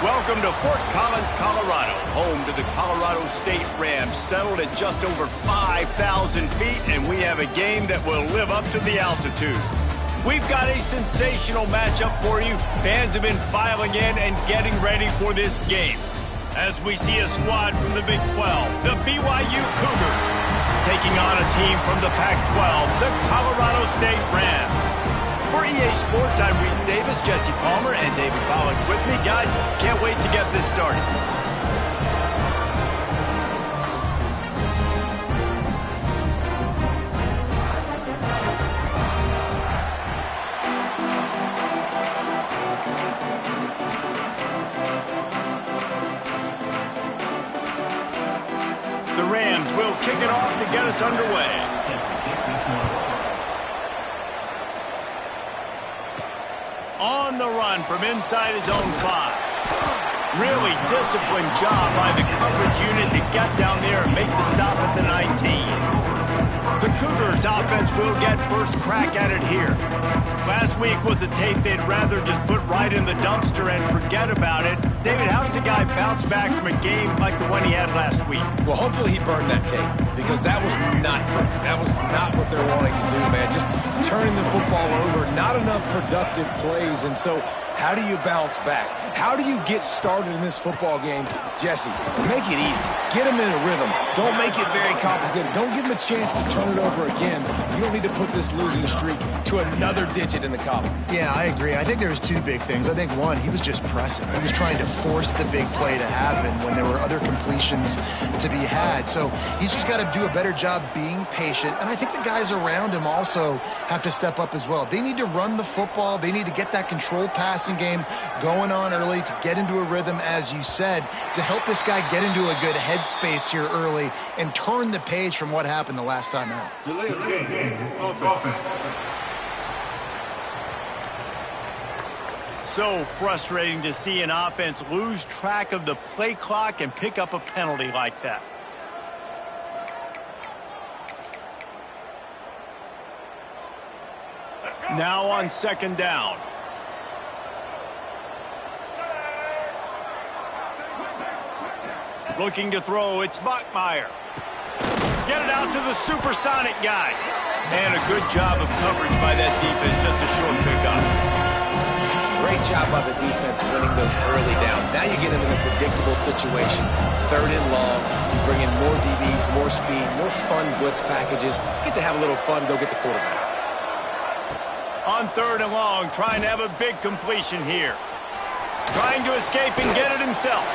Welcome to Fort Collins, Colorado, home to the Colorado State Rams, settled at just over 5,000 feet, and we have a game that will live up to the altitude. We've got a sensational matchup for you. Fans have been filing in and getting ready for this game. As we see a squad from the Big 12, the BYU Cougars, taking on a team from the Pac-12, the Colorado State Rams. For EA Sports, I'm Reese Davis, Jesse Palmer, and David Pollack with me. Guys, can't wait to get this started. The Rams will kick it off to get us underway. On the run from inside his own 5. Really disciplined job by the coverage unit to get down there and make the stop at the 19. The Cougars offense will get first crack at it here. Last week was a tape they'd rather just put right in the dumpster and forget about it. David, how does a guy bounce back from a game like the one he had last week? Well, hopefully he burned that tape, because that was not perfect. That was not what they're wanting to do, man. Just turning the football over, not enough productive plays. And so how do you bounce back? How do you get started in this football game? Jesse, make it easy. Get them in a rhythm. Don't make it very complicated. Don't give them a chance to turn it over again. You don't need to put this losing streak to another digit in the column. Yeah, I agree. I think there was two big things. I think, one, he was just pressing. He was trying to force the big play to happen when there were other completions to be had. So he's just got to do a better job being patient. And I think the guys around him also have to step up as well. They need to run the football. They need to get that controlled passing game going on early to get into a rhythm, as you said, to help this guy get into a good headspace here early and turn the page from what happened the last time out. Delay of game. Offense. So frustrating to see an offense lose track of the play clock and pick up a penalty like that. Now on second down. Looking to throw, it's Bachmeier. Get it out to the supersonic guy. And a good job of coverage by that defense, just a short pickup. Great job by the defense winning those early downs. Now you get them in a predictable situation. Third and long, you bring in more DBs, more speed, more fun blitz packages. Get to have a little fun, go get the quarterback. On third and long, trying to have a big completion here. Trying to escape and get it himself.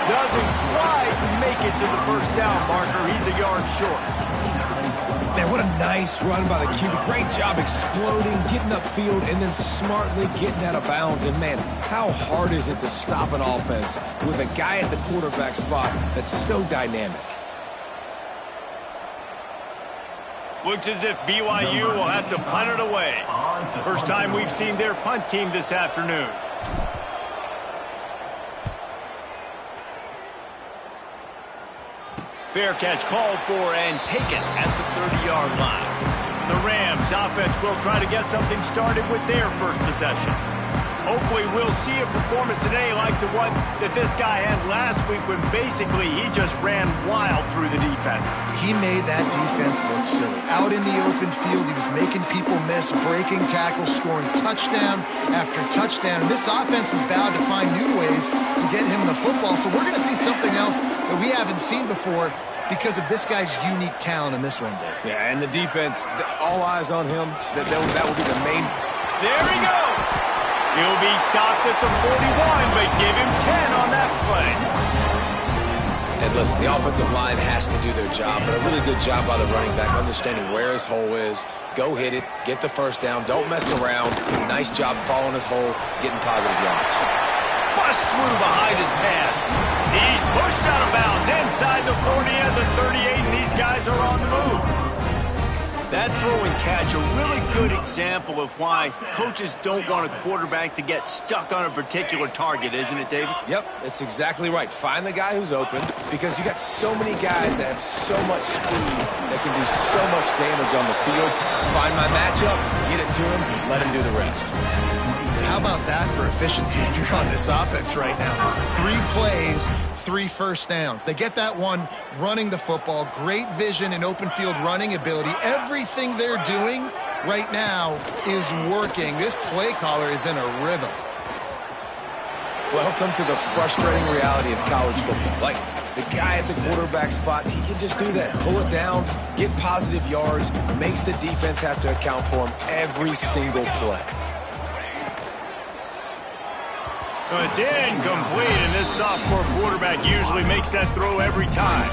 Doesn't quite make it to the first down marker. He's a yard short. Man, what a nice run by the QB. Great job exploding, getting upfield, and then smartly getting out of bounds. And, man, how hard is it to stop an offense with a guy at the quarterback spot that's so dynamic? Looks as if BYU will have to punt it away. First time we've seen their punt team this afternoon. Fair catch called for and taken at the 30-yard line. The Rams offense will try to get something started with their first possession. Hopefully we'll see a performance today like the one that this guy had last week when basically he just ran wild through the defense. He made that defense look silly. Out in the open field, he was making people miss, breaking tackles, scoring touchdown after touchdown. This offense is vowed to find new ways to get him the football, so we're going to see something else that we haven't seen before because of this guy's unique talent in this one. Yeah, and the defense, all eyes on him. That will be the main. There he goes. He'll be stopped at the 41, but give him 10 on that play. And listen, the offensive line has to do their job, but a really good job by the running back, understanding where his hole is. Go hit it, get the first down, don't mess around. Nice job following his hole, getting positive yards. Bust through behind his pad. He's pushed out of bounds inside the 40 and the 38, and these guys are on the move. That throw and catch, a really good example of why coaches don't want a quarterback to get stuck on a particular target, isn't it, David? Yep, that's exactly right. Find the guy who's open, because you got so many guys that have so much speed that can do so much damage on the field. Find my matchup, get it to him, let him do the rest. How about that for efficiency if you're on this offense right now? 3 plays, 3 first downs. They get that one running the football, great vision and open field running ability. Everything they're doing right now is working. This play caller is in a rhythm. Welcome to the frustrating reality of college football. Like, the guy at the quarterback spot, he can just do that. Pull it down, get positive yards, makes the defense have to account for him every single play. It's incomplete, and this sophomore quarterback usually makes that throw every time.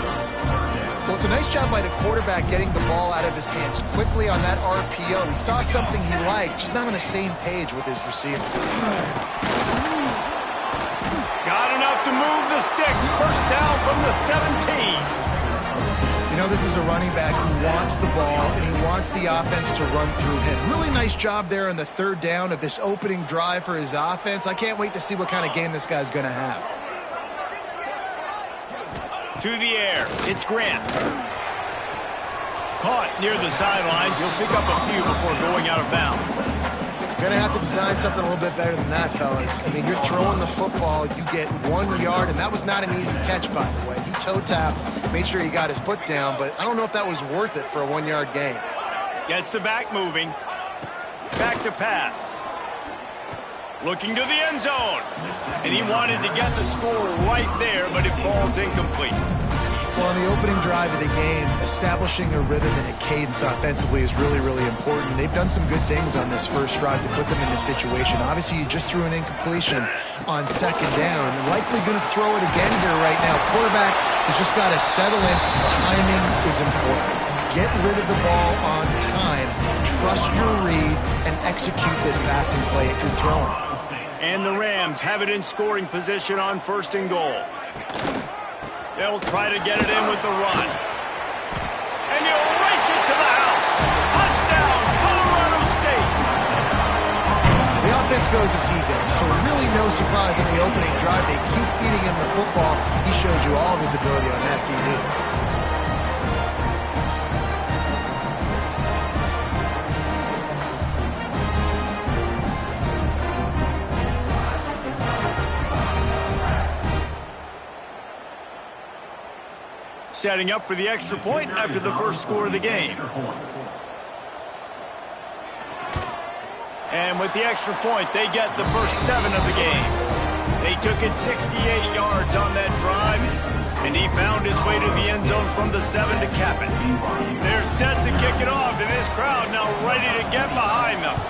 Well, it's a nice job by the quarterback getting the ball out of his hands quickly on that RPO. He saw something he liked, just not on the same page with his receiver. Got enough to move the sticks. First down from the 17. You know, this is a running back who wants the ball, and he wants the offense to run through him. Really nice job there on the 3rd down of this opening drive for his offense. I can't wait to see what kind of game this guy's going to have. To the air. It's Grant. Caught near the sidelines. He'll pick up a few before going out of bounds. Going to have to design something a little bit better than that, fellas. I mean, you're throwing the football, you get 1 yard, and that was not an easy catch, by the way. He toe-tapped, made sure he got his foot down, but I don't know if that was worth it for a 1-yard gain. Gets the back moving. Back to pass. Looking to the end zone. And he wanted to get the score right there, but it falls incomplete. Well, on the opening drive of the game, establishing a rhythm and a cadence offensively is really, really important. They've done some good things on this first drive to put them in this situation. Obviously, you just threw an incompletion on 2nd down. Likely going to throw it again here right now. Quarterback has just got to settle in. Timing is important. Get rid of the ball on time. Trust your read and execute this passing play if you're throwing. And the Rams have it in scoring position on 1st and goal. They'll try to get it in with the run. And he'll race it to the house. Touchdown, Colorado State. The offense goes as he goes, so really no surprise in the opening drive. They keep feeding him the football. He showed you all of his ability on that TV. Setting up for the extra point after the first score of the game. And with the extra point, they get the first 7 of the game. They took it 68 yards on that drive, and he found his way to the end zone from the 7 to cap it. They're set to kick it off, and this crowd now ready to get behind them.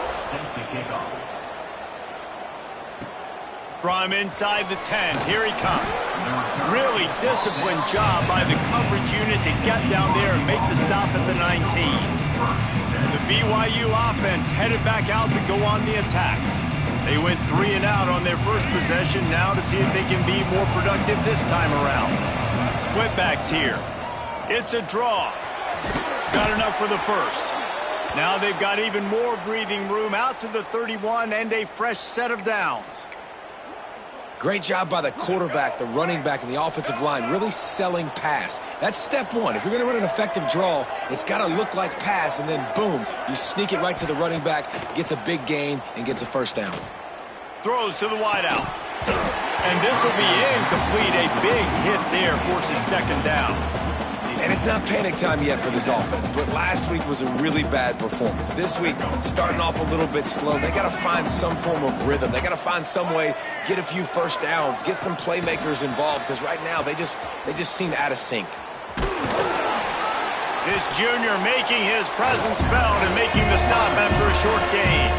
From inside the 10, here he comes. Really disciplined job by the coverage unit to get down there and make the stop at the 19. The BYU offense headed back out to go on the attack. They went 3 and out on their first possession, now to see if they can be more productive this time around. Split backs here. It's a draw. Got enough for the first. Now they've got even more breathing room out to the 31 and a fresh set of downs. Great job by the quarterback, the running back, and the offensive line really selling pass. That's step 1. If you're going to run an effective draw, it's got to look like pass, and then boom, you sneak it right to the running back, gets a big gain, and gets a first down. Throws to the wideout. And this will be incomplete. A big hit there forces 2nd down. And it's not panic time yet for this offense, but last week was a really bad performance. This week, starting off a little bit slow. They got to find some form of rhythm. They got to find some way, get a few first downs, get some playmakers involved, because right now they just seem out of sync. This junior making his presence felt and making the stop after a short gain.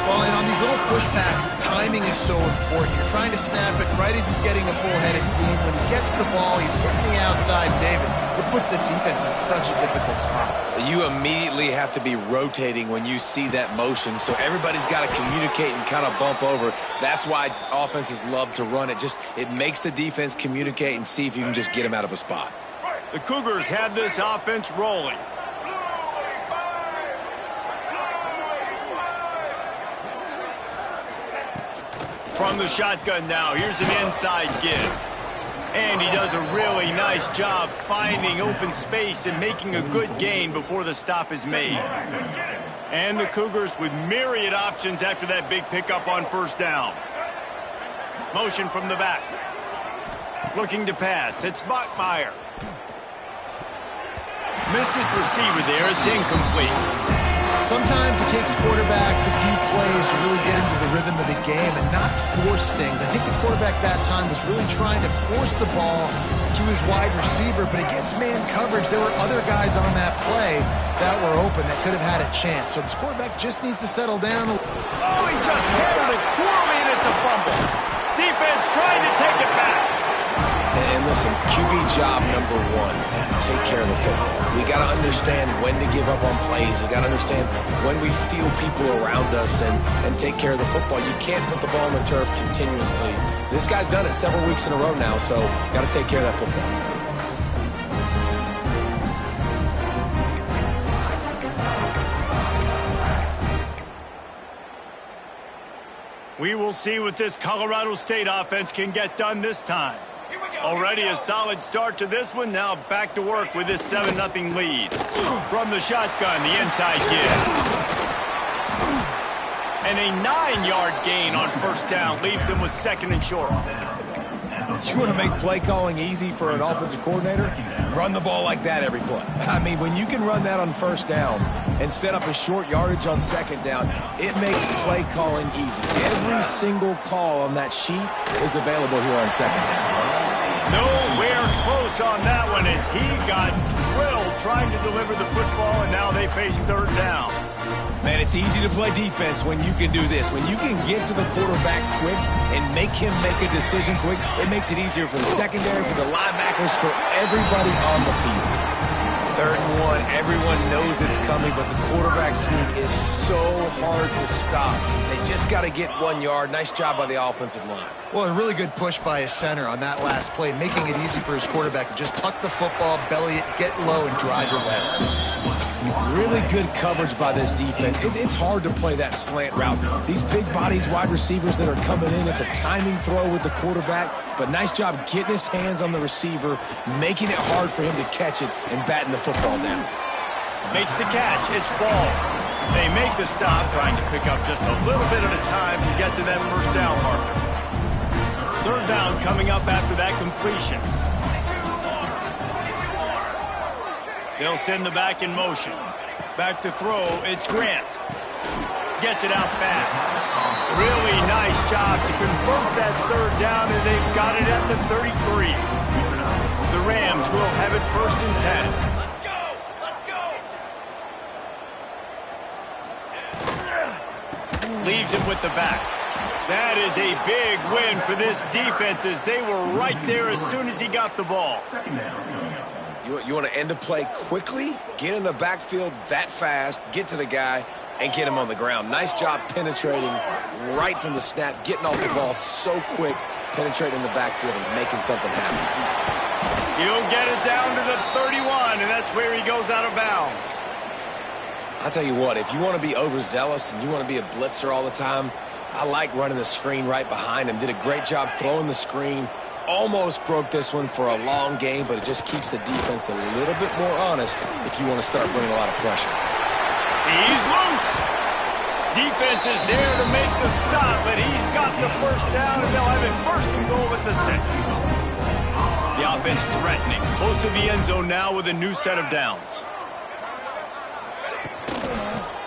Well, and on these little push passes, timing is so important. You're trying to snap it right as he's getting a full head of steam. When he gets the ball, he's hitting the outside, David. It puts the defense in such a difficult spot. You immediately have to be rotating when you see that motion, so everybody's got to communicate and kind of bump over. That's why offenses love to run it. It makes the defense communicate and see if you can just get him out of a spot. The Cougars have this offense rolling. From the shotgun now, here's an inside give. And he does a really nice job finding open space and making a good gain before the stop is made. And the Cougars with myriad options after that big pickup on first down. Motion from the back. Looking to pass. It's Bachmeier. Missed his receiver there. It's incomplete. Sometimes it takes quarterbacks a few plays to really get into the rhythm of the game and not force things. I think the quarterback that time was really trying to force the ball to his wide receiver, but against man coverage, there were other guys on that play that were open that could have had a chance. So this quarterback just needs to settle down. Oh, he just handled it poorly, and it's a fumble. Defense trying to take it back. And listen, QB job number one, take care of the football. We got to understand when to give up on plays. We got to understand when we feel people around us and take care of the football. You can't put the ball on the turf continuously. This guy's done it several weeks in a row now, so got to take care of that football. We will see what this Colorado State offense can get done this time. Already a solid start to this one. Now back to work with this 7-0 lead. From the shotgun, the inside give. And a 9-yard gain on first down leaves them with second and short. You want to make play calling easy for an offensive coordinator? Run the ball like that every play. I mean, when you can run that on first down and set up a short yardage on second down, it makes play calling easy. Every single call on that sheet is available here on second down. Nowhere close on that one as he got drilled trying to deliver the football, and now they face third down. Man, it's easy to play defense when you can do this. When you can get to the quarterback quick and make him make a decision quick, it makes it easier for the secondary, for the linebackers, for everybody on the field. 3rd and 1, everyone knows it's coming, but the quarterback sneak is so hard to stop. They just got to get 1 yard. Nice job by the offensive line. Well, a really good push by his center on that last play, making it easy for his quarterback to just tuck the football, belly it, get low, and drive your legs. Really good coverage by this defense. It's hard to play that slant route. These big bodies, wide receivers that are coming in, it's a timing throw with the quarterback, but nice job getting his hands on the receiver, making it hard for him to catch it and batting the football down. Makes the catch. It's ball. They make the stop, trying to pick up just a little bit at a time to get to that first down marker. 3rd down coming up after that completion. They'll send the back in motion. Back to throw, it's Grant. Gets it out fast. Really nice job to convert that 3rd down, and they've got it at the 33. The Rams will have it 1st and 10. Leaves it with the back. That is a big win for this defense as they were right there as soon as he got the ball. You want to end a play quickly, get in the backfield that fast, get to the guy, and get him on the ground. Nice job penetrating right from the snap, getting off the ball so quick, penetrating the backfield and making something happen. He'll get it down to the 31, and that's where he goes out of bounds. I'll tell you what, if you want to be overzealous and you want to be a blitzer all the time, I like running the screen right behind him. Did a great job throwing the screen. Almost broke this one for a long game, but it just keeps the defense a little bit more honest if you want to start bringing a lot of pressure. He's loose. Defense is there to make the stop, but he's got the first down, and they'll have it 1st and goal at the 6. The offense threatening. Close to the end zone now with a new set of downs.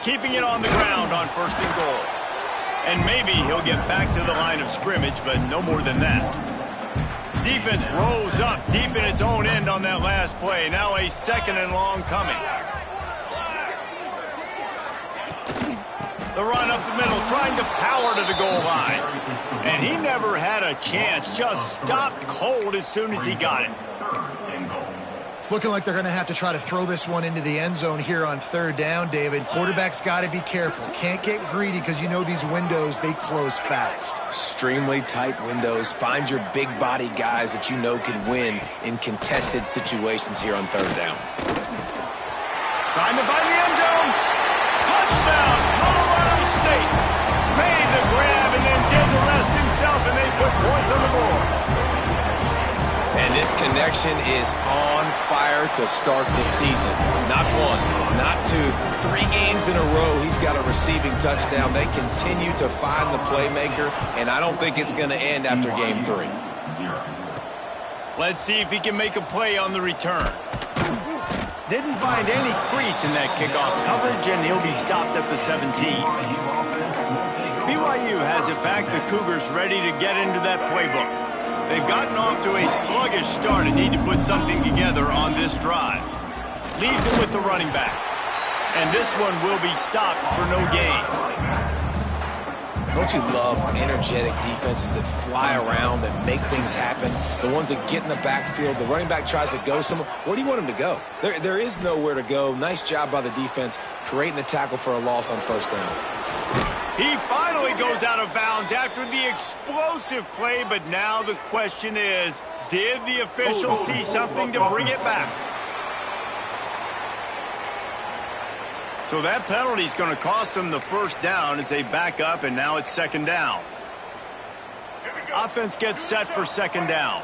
Keeping it on the ground on 1st and goal. And maybe he'll get back to the line of scrimmage, but no more than that. Defense rose up deep in its own end on that last play. Now a 2nd and long coming. The run up the middle, trying to power to the goal line. And he never had a chance. Just stopped cold as soon as he got it. It's looking like they're going to have to try to throw this one into the end zone here on 3rd down, David. Quarterback's got to be careful. Can't get greedy because you know these windows, they close fast. Extremely tight windows. Find your big body guys that you know can win in contested situations here on 3rd down. Trying to find the end zone. Touchdown, Colorado State. Made the grab and then did the rest himself, and they put points on the board. And This connection is on fire to start the season. Not one, not two, 3 games in a row he's got a receiving touchdown. They continue to find the playmaker, and I don't think it's going to end after game 3. Let's see if he can make a play on the return. Didn't find any crease in that kickoff coverage, and he'll be stopped at the 17. BYU has it back. The Cougars ready to get into that playbook. They've gotten off to a sluggish start and need to put something together on this drive. Leaves it with the running back. And this one will be stopped for no gain. Don't you love energetic defenses that fly around and make things happen? The ones that get in the backfield, the running back tries to go somewhere. Where do you want him to go? There is nowhere to go. Nice job by the defense creating the tackle for a loss on first down. He finally goes out of bounds after the explosive play, but now the question is, did the official see something to bring it back? So that penalty is going to cost them the first down as they back up, and now it's second down. Offense gets set for second down.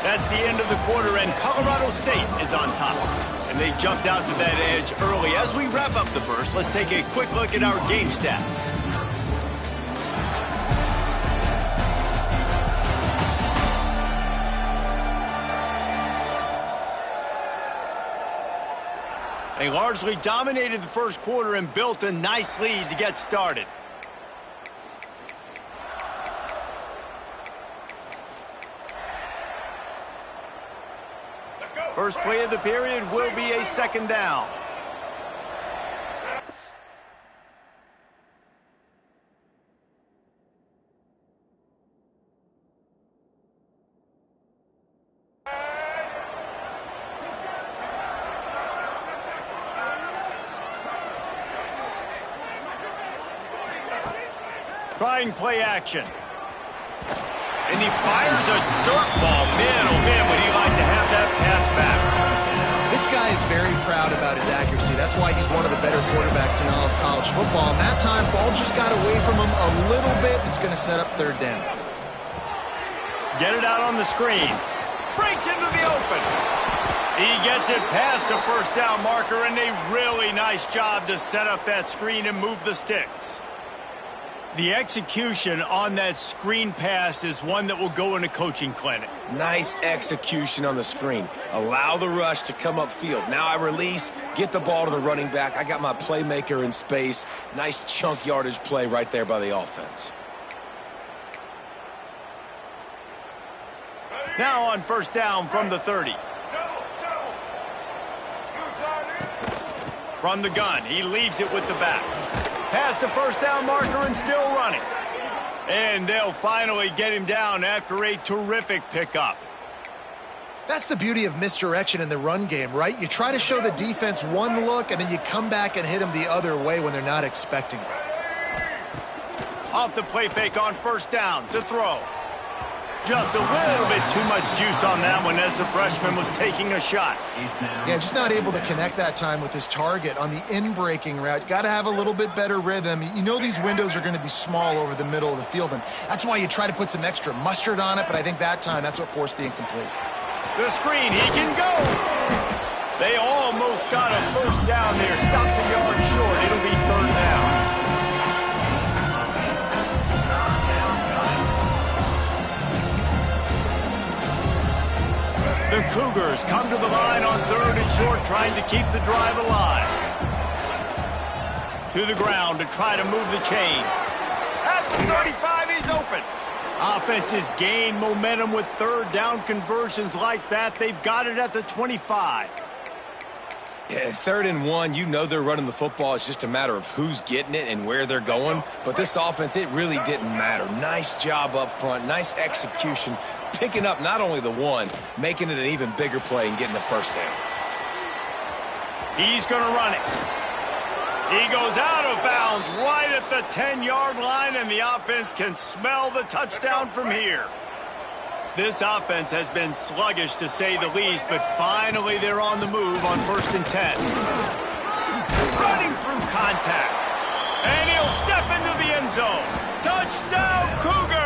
That's the end of the quarter, and Colorado State is on top. And they jumped out to that edge early. As we wrap up the first, let's take a quick look at our game stats. They largely dominated the first quarter and built a nice lead to get started. First play of the period will be a second down. Trying play action. And he fires a dirt ball. Man, oh man, would he like to have that pass back. This guy is very proud about his accuracy. That's why he's one of the better quarterbacks in all of college football. And that time, ball just got away from him a little bit. It's going to set up third down. Get it out on the screen. Breaks into the open. He gets it past the first down marker, and a really nice job to set up that screen and move the sticks. The execution on that screen pass is one that will go in a coaching clinic. Nice execution on the screen. Allow the rush to come upfield. Now I release, get the ball to the running back. I got my playmaker in space. Nice chunk yardage play right there by the offense. Now on first down from the 30. From the gun, he leaves it with the back. Past the first down marker and still running. And they'll finally get him down after a terrific pickup. That's the beauty of misdirection in the run game, right? You try to show the defense one look, and then you come back and hit them the other way when they're not expecting it. Off the play fake on first down to throw. Just a little bit too much juice on that one as the freshman was taking a shot. Yeah, just not able to connect that time with his target on the in-breaking route. Got to have a little bit better rhythm. You know these windows are going to be small over the middle of the field, and that's why you try to put some extra mustard on it, but I think that time that's what forced the incomplete. The screen, he can go. They almost got a first down there. Stopped a yard short. It'll be third down. The Cougars come to the line on third and short, trying to keep the drive alive. To the ground to try to move the chains. At the 35, he's open. Offenses gain momentum with third down conversions like that. They've got it at the 25. Yeah, 3rd and 1, you know they're running the football. It's just a matter of who's getting it and where they're going. But this offense, it really didn't matter. Nice job up front, nice execution. Picking up not only the one, making it an even bigger play and getting the first down. He's going to run it. He goes out of bounds right at the 10-yard line, and the offense can smell the touchdown from here. This offense has been sluggish, to say the least, but finally they're on the move on 1st and 10. Running through contact. And he'll step into the end zone. Touchdown, Cougar!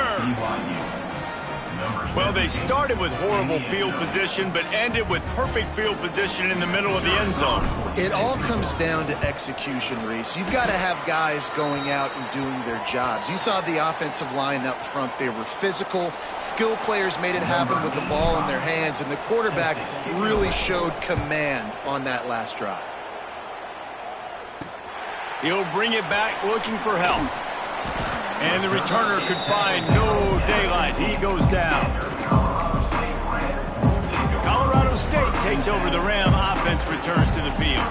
Well, they started with horrible field position, but ended with perfect field position in the middle of the end zone. It all comes down to execution, Reese. You've got to have guys going out and doing their jobs. You saw the offensive line up front. They were physical. Skill players made it happen with the ball in their hands, and the quarterback really showed command on that last drive. He'll bring it back looking for help. And the returner could find no daylight. He goes down. Colorado State takes over. The Ram offense returns to the field.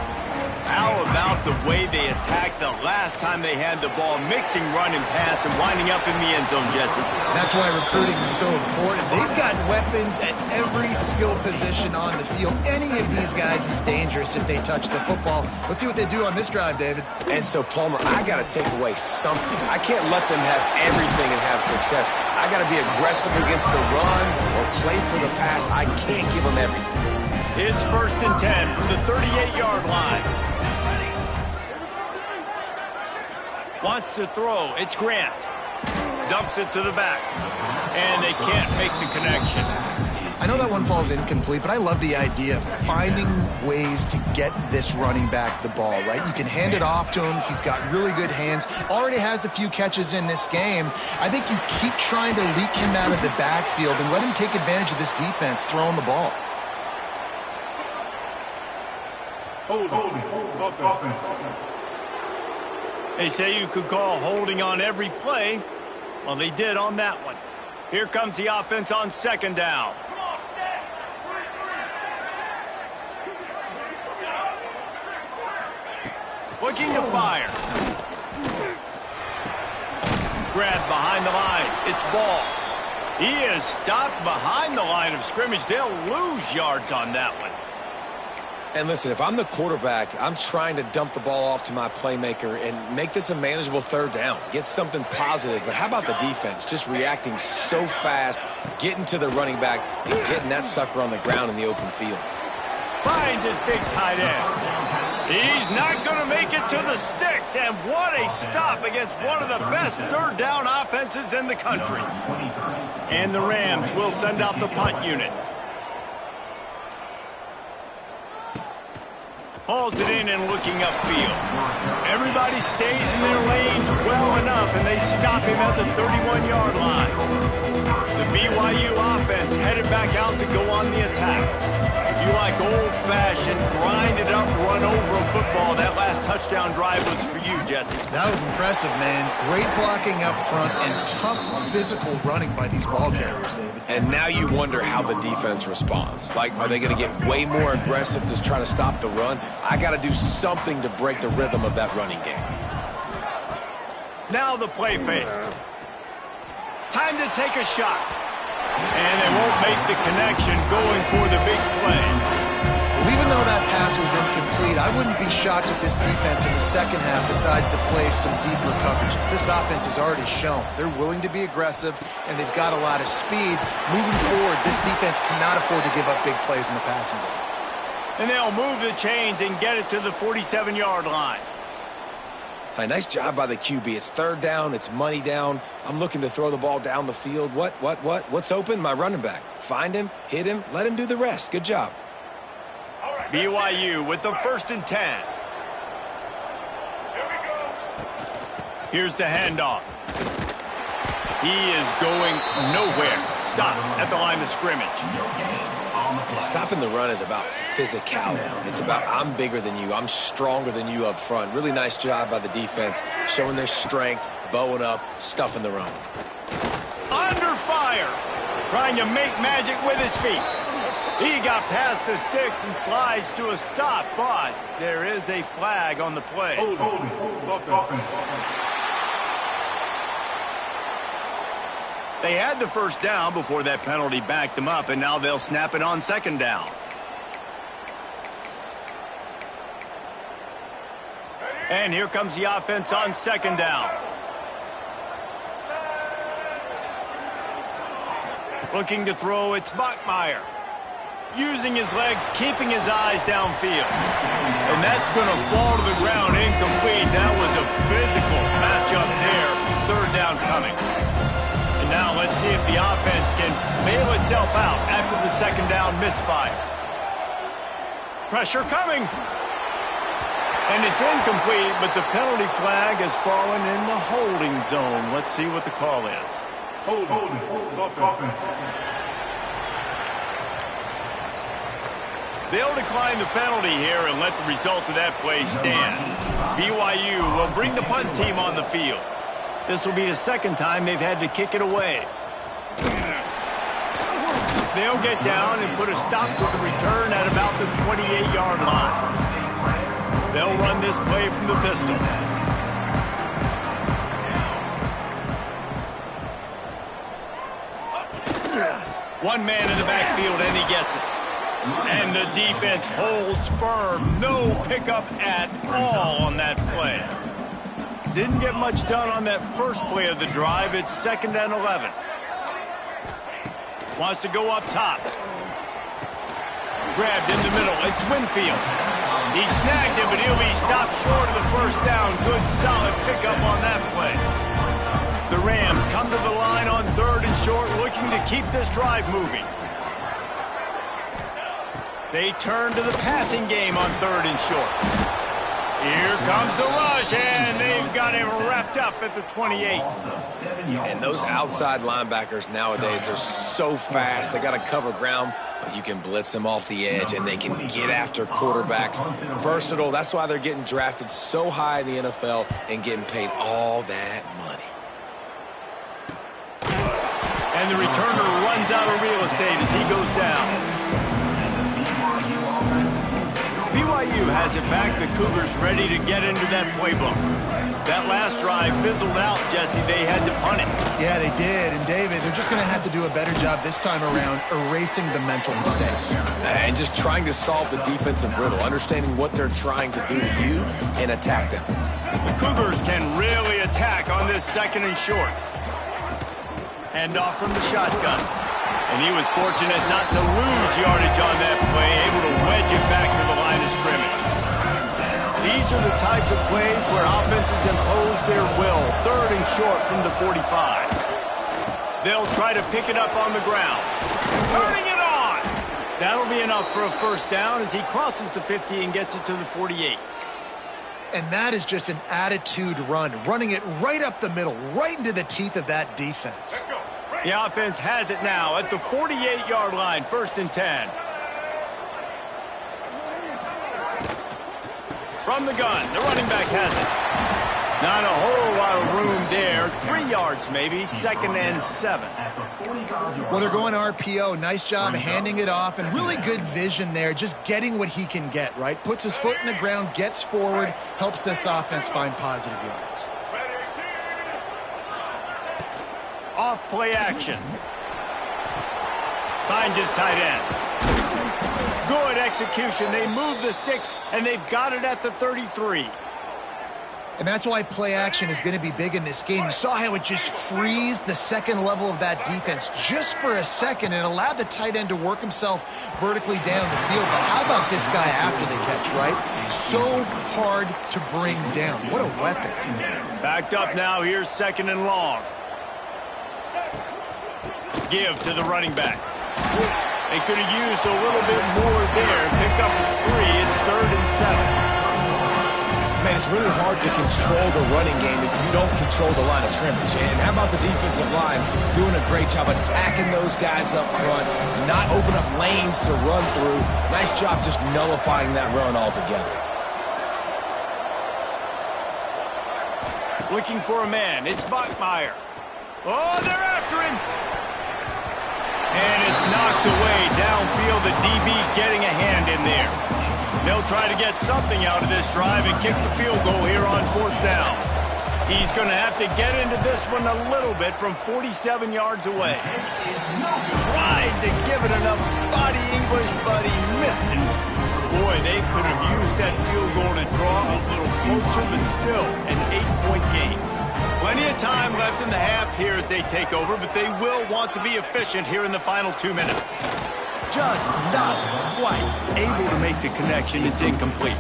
How about the way they attacked the last time they had the ball, mixing run and pass and winding up in the end zone, Jesse? That's why recruiting is so important. They've got weapons at every skill position on the field. Any of these guys is dangerous if they touch the football. Let's see what they do on this drive, David. And so, Palmer, I got to take away something. I can't let them have everything and have success. I got to be aggressive against the run or play for the pass. I can't give them everything. It's 1st and 10 from the 38-yard line. Wants to throw. It's Grant. Dumps it to the back. And they can't make the connection. I know that one falls incomplete, but I love the idea of finding ways to get this running back the ball, right? You can hand it off to him. He's got really good hands. Already has a few catches in this game. I think you keep trying to leak him out of the backfield and let him take advantage of this defense throwing the ball. They say you could call holding on every play. Well, they did on that one. Here comes the offense on 2nd down. Looking to fire. Grabbed behind the line. It's ball. He is stopped behind the line of scrimmage. They'll lose yards on that one. And listen, if I'm the quarterback, I'm trying to dump the ball off to my playmaker and make this a manageable 3rd down. Get something positive. But how about the defense? Just reacting so fast, getting to the running back, and getting that sucker on the ground in the open field. Finds his big tight end. He's not going to make it to the sticks. And what a stop against one of the best 3rd down offenses in the country. And the Rams will send out the punt unit. Hauls it in and looking upfield. Everybody stays in their lanes well enough, and they stop him at the 31-yard line. The BYU offense headed back out to go on the attack. If you like old-fashioned, grind-it-up, run-over football, that last touchdown drive was for you, Jesse. That was impressive, man. Great blocking up front and tough physical running by these ball carriers, David. And now you wonder how the defense responds. Like, are they going to get way more aggressive to try to stop the run? I got to do something to break the rhythm of that running game. Now the play fake. Time to take a shot. And they won't make the connection going for the big play. Well, even though that pass was incomplete, I wouldn't be shocked if this defense in the 2nd half decides to play some deeper coverages. This offense has already shown they're willing to be aggressive, and they've got a lot of speed. Moving forward, this defense cannot afford to give up big plays in the passing game. And they'll move the chains and get it to the 47-yard line. Hey, nice job by the QB. It's 3rd down. It's money down. I'm looking to throw the ball down the field. What? What's open? My running back. Find him, hit him, let him do the rest. Good job. BYU with the 1st and 10. Here's the handoff. He is going nowhere. Stop at the line of scrimmage. Yeah, stopping the run is about physicality. It's about I'm bigger than you. I'm stronger than you up front. Really nice job by the defense, showing their strength, bowing up, stuffing the run. Under fire. Trying to make magic with his feet. He got past the sticks and slides to a stop, but there is a flag on the play. They had the 1st down before that penalty backed them up, and now they'll snap it on 2nd down. And here comes the offense on 2nd down. Looking to throw, it's Bachmeier. Using his legs, keeping his eyes downfield. And that's going to fall to the ground incomplete. That was a physical matchup the offense can bail itself out after the second down misfire. Pressure coming. And it's incomplete, but the penalty flag has fallen in the holding zone. Let's see what the call is. Holding. Offense. They'll decline the penalty here and let the result of that play stand. BYU will bring the punt team on the field. This will be the second time they've had to kick it away. They'll get down and put a stop to the return at about the 28-yard line. They'll run this play from the pistol. One man in the backfield, and he gets it. And the defense holds firm. No pickup at all on that play. Didn't get much done on that first play of the drive. It's 2nd and 11. Wants to go up top. Grabbed in the middle. It's Winfield. He snagged it, but he'll be stopped short of the first down. Good, solid pickup on that play. The Rams come to the line on 3rd and short, looking to keep this drive moving. They turn to the passing game on 3rd and short. Here comes the rush, and they've got him wrapped up at the 28. And those outside linebackers nowadays, they're so fast. They got to cover ground, but you can blitz them off the edge, and they can get after quarterbacks. Versatile. That's why they're getting drafted so high in the NFL and getting paid all that money. And the returner runs out of real estate as he goes down. BYU has it back. The Cougars ready to get into that playbook. That last drive fizzled out, Jesse. They had to punt it. Yeah, they did. And, David, they're just going to have to do a better job this time around erasing the mental mistakes. And just trying to solve the defensive riddle, understanding what they're trying to do to you and attack them. The Cougars can really attack on this 2nd and short. Hand off from the shotgun. And he was fortunate not to lose yardage on that play, able to wedge it back to the line of scrimmage. These are the types of plays where offenses impose their will. 3rd and short from the 45. They'll try to pick it up on the ground. Turning it on! That'll be enough for a first down as he crosses the 50 and gets it to the 48. And that is just an attitude run, running it right up the middle, right into the teeth of that defense. The offense has it now at the 48-yard line, 1st and 10. From the gun, the running back has it. Not a whole lot of room there. 3 yards maybe, 2nd and 7. Well, they're going RPO. Nice job handing it off, and really good vision there, just getting what he can get, right? Puts his foot in the ground, gets forward, helps this offense find positive yards. Off play action. Finds his tight end. Good execution. They move the sticks, and they've got it at the 33. And that's why play action is going to be big in this game. You saw how it just frees the second level of that defense just for a second and allowed the tight end to work himself vertically down the field. But how about this guy after the catch, right? So hard to bring down. What a weapon. Backed up now. Here's 2nd and long. Give to the running back. They could have used a little bit more there. Picked up 3. It's 3rd and 7. Man, it's really hard to control the running game if you don't control the line of scrimmage. And how about the defensive line doing a great job attacking those guys up front, not open up lanes to run through. Nice job just nullifying that run altogether. Looking for a man. It's Bachmeier. Oh, they're after him. And it's knocked away downfield. The DB getting a hand in there. They'll try to get something out of this drive and kick the field goal here on 4th down. He's going to have to get into this one a little bit from 47 yards away. Tried to give it enough body English, but he missed it. Boy, they could have used that field goal to draw a little closer, but still an 8-point game. Plenty of time left in the half here as they take over, but they will want to be efficient here in the final 2 minutes. Just not quite able to make the connection. It's incomplete.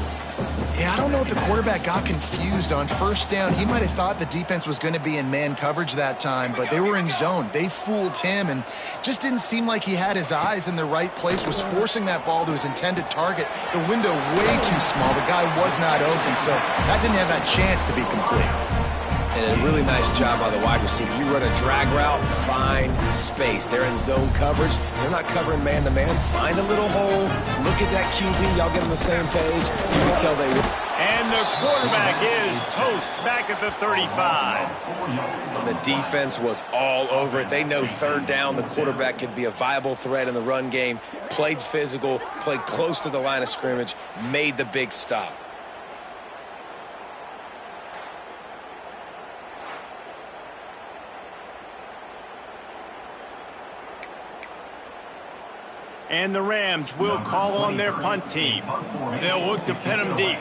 Yeah, I don't know if the quarterback got confused on first down. He might have thought the defense was going to be in man coverage that time, but they were in zone. They fooled him and just didn't seem like he had his eyes in the right place, was forcing that ball to his intended target. The window way too small. The guy was not open, so that didn't have that chance to be complete. And a really nice job by the wide receiver. You run a drag route, find space. They're in zone coverage. They're not covering man-to-man. Find a little hole. Look at that QB. Y'all get on the same page. You can tell they... And the quarterback is toast back at the 35. And the defense was all over it. They know third down, the quarterback could be a viable threat in the run game. Played physical, played close to the line of scrimmage, made the big stop. And the Rams will call on their punt team. They'll look to pin them deep.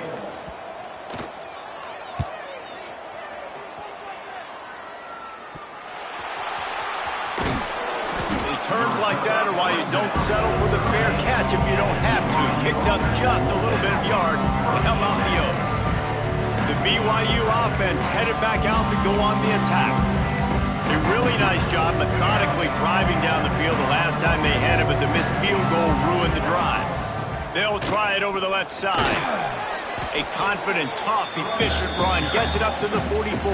Turns like that are why you don't settle for the fair catch if you don't have to. Picks up just a little bit of yards to help out the other. The BYU offense headed back out to go on the attack. A really nice job methodically driving down the field the last time they had it, but the missed field goal ruined the drive. They'll try it over the left side. A confident, tough, efficient run gets it up to the 44.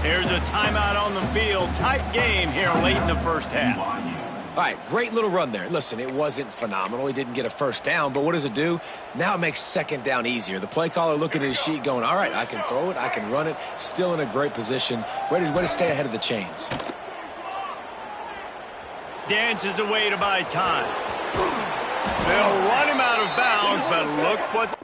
There's a timeout on the field. Tight game here late in the first half. All right, great little run there. Listen, it wasn't phenomenal. He didn't get a first down, but what does it do? Now it makes second down easier. The play caller looking at his sheet going, all right, I can throw it, I can run it, still in a great position, ready to stay ahead of the chains. Dances away to buy time. They'll run him out of bounds, but look what...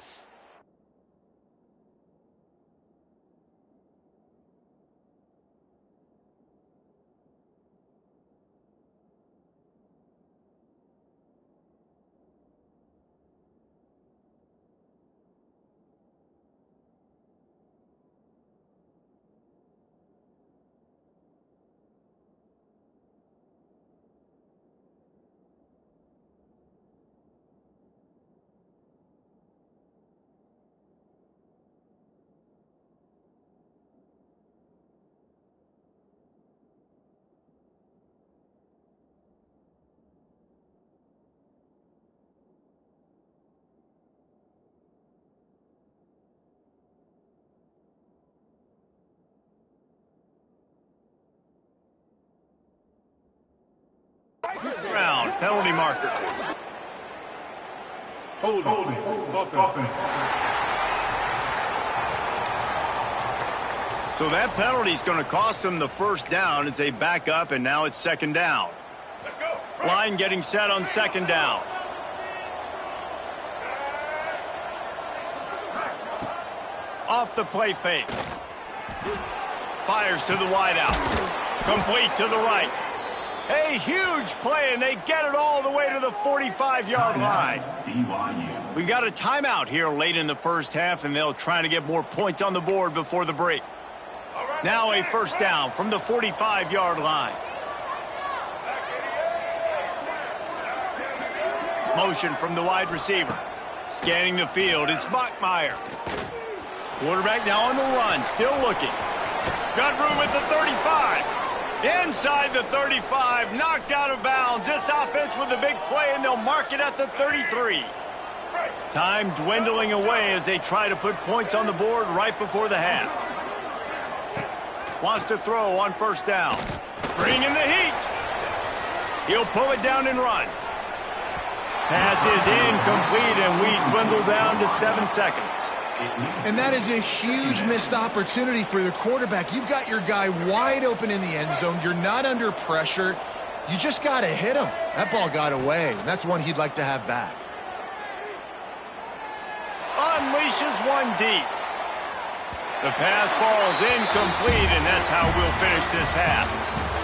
Round, penalty marker. Hold it. So that penalty's going to cost them the first down as they back up, and now it's second down. Let's go. Line getting set on second down. Off the play fake. Fires to the wideout. Complete to the right. A huge play, and they get it all the way to the 45-yard line. We got a timeout here late in the first half, and they'll try to get more points on the board before the break. Now a first down from the 45-yard line. Motion from the wide receiver. Scanning the field, it's Bachmeier. Quarterback now on the run, still looking. Got room at the 35. Inside the 35, knocked out of bounds. This offense with a big play, and they'll mark it at the 33. Time dwindling away as they try to put points on the board right before the half. Wants to throw on first down. Bring in the heat. He'll pull it down and run. Pass is incomplete, and we dwindle down to 7 seconds. And that is a huge missed opportunity for the quarterback. You've got your guy wide open in the end zone. You're not under pressure. You just got to hit him. That ball got away, and that's one he'd like to have back. Unleashes one deep. The pass falls incomplete, and that's how we'll finish this half.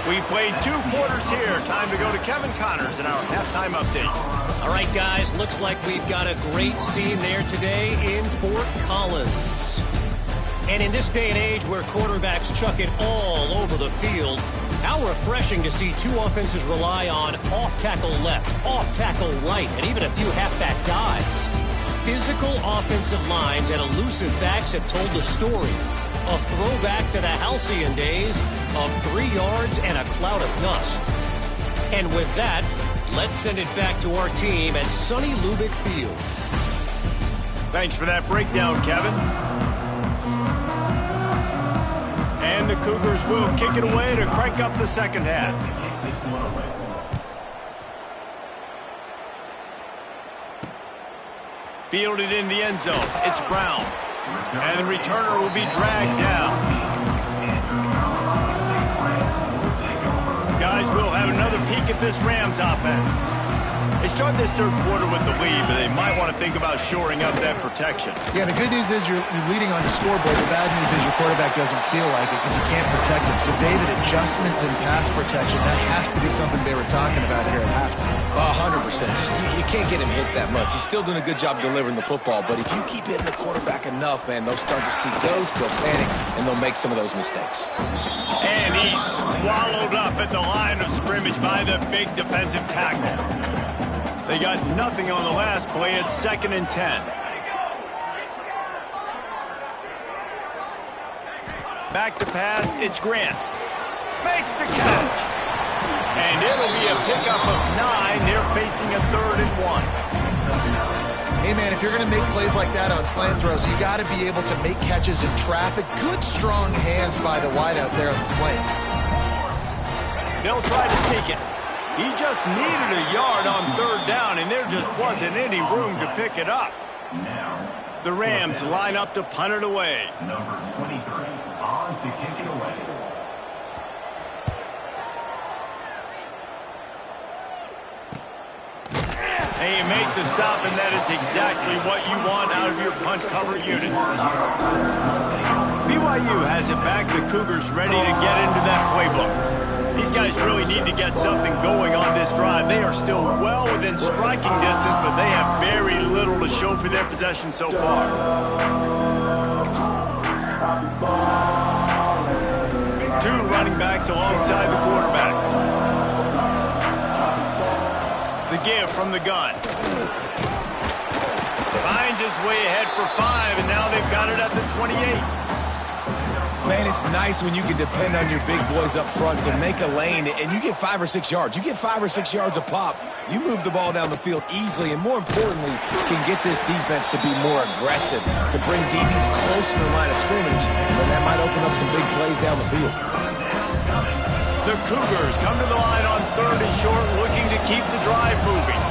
We played 2 quarters here. Time to go to Kevin Connors in our halftime update. All right, guys, looks like we've got a great scene there today in Fort Collins. And in this day and age where quarterbacks chuck it all over the field, how refreshing to see 2 offenses rely on off-tackle left, off-tackle right, and even a few halfback dives. physical offensive lines and elusive backs have told the story. A throwback to the halcyon days of 3 yards and a cloud of dust. And with that, let's send it back to our team at sunny Lubick Field. Thanks for that breakdown, Kevin. And the Cougars will kick it away to crank up the second half. Fielded in the end zone. It's Brown. And the returner will be dragged down. Guys, we'll have another peek at this Rams offense. They start this third quarter with the lead, but they might want to think about shoring up that protection. Yeah, the good news is you're leading on the scoreboard. The bad news is your quarterback doesn't feel like it because you can't protect him. So, David, adjustments in pass protection, that has to be something they were talking about here at halftime. 100%. You can't get him hit that much. He's still doing a good job delivering the football, but if you keep hitting the quarterback enough, man, they'll start to see ghosts, they'll panic, and they'll make some of those mistakes. And he's swallowed up at the line of scrimmage by the big defensive tackle. They got nothing on the last play. It's 2nd and 10. Back to pass. It's Grant. Makes the catch. And it'll be a pickup of 9. They're facing a 3rd and 1. Hey, man, if you're going to make plays like that on slant throws, you got to be able to make catches in traffic. Good, strong hands by the wideout there on the slant. They'll try to sneak it. He just needed a yard on 3rd down, and there just wasn't any room to pick it up. The Rams line up to punt it away. Number 23 on to kick it away. And you make the stop, and that is exactly what you want out of your punt cover unit. BYU has it back. The Cougars ready to get into that playbook. These guys really need to get something going on this drive. They are still well within striking distance, but they have very little to show for their possession so far. Two running backs alongside the quarterback. The give from the gun. Finds his way ahead for 5, and now they've got it at the 28. Man, it's nice when you can depend on your big boys up front to make a lane, and you get 5 or 6 yards. You get 5 or 6 yards a pop. You move the ball down the field easily, and more importantly, can get this defense to be more aggressive, to bring DBs close to the line of scrimmage, and then that might open up some big plays down the field. The Cougars come to the line on 3rd and short, looking to keep the drive moving.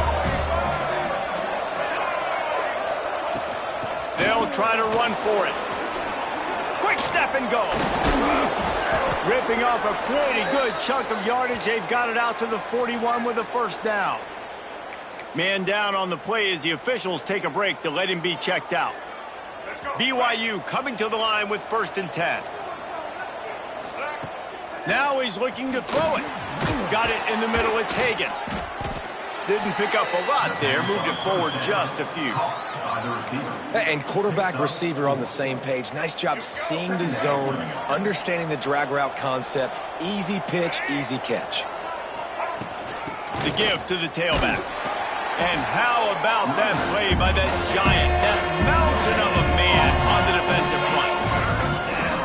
They'll try to run for it. Quick step and go. Ripping off a pretty good chunk of yardage. They've got it out to the 41 with a 1st down. Man down on the play as the officials take a break to let him be checked out. BYU coming to the line with 1st and 10. Now he's looking to throw it. Got it in the middle. It's Hagan. Didn't pick up a lot there. Moved it forward just a few. And quarterback receiver on the same page. Nice job seeing the zone, understanding the drag route concept. Easy pitch, easy catch. The give to the tailback. And how about that play by that giant, that mountain of a man on the defensive front?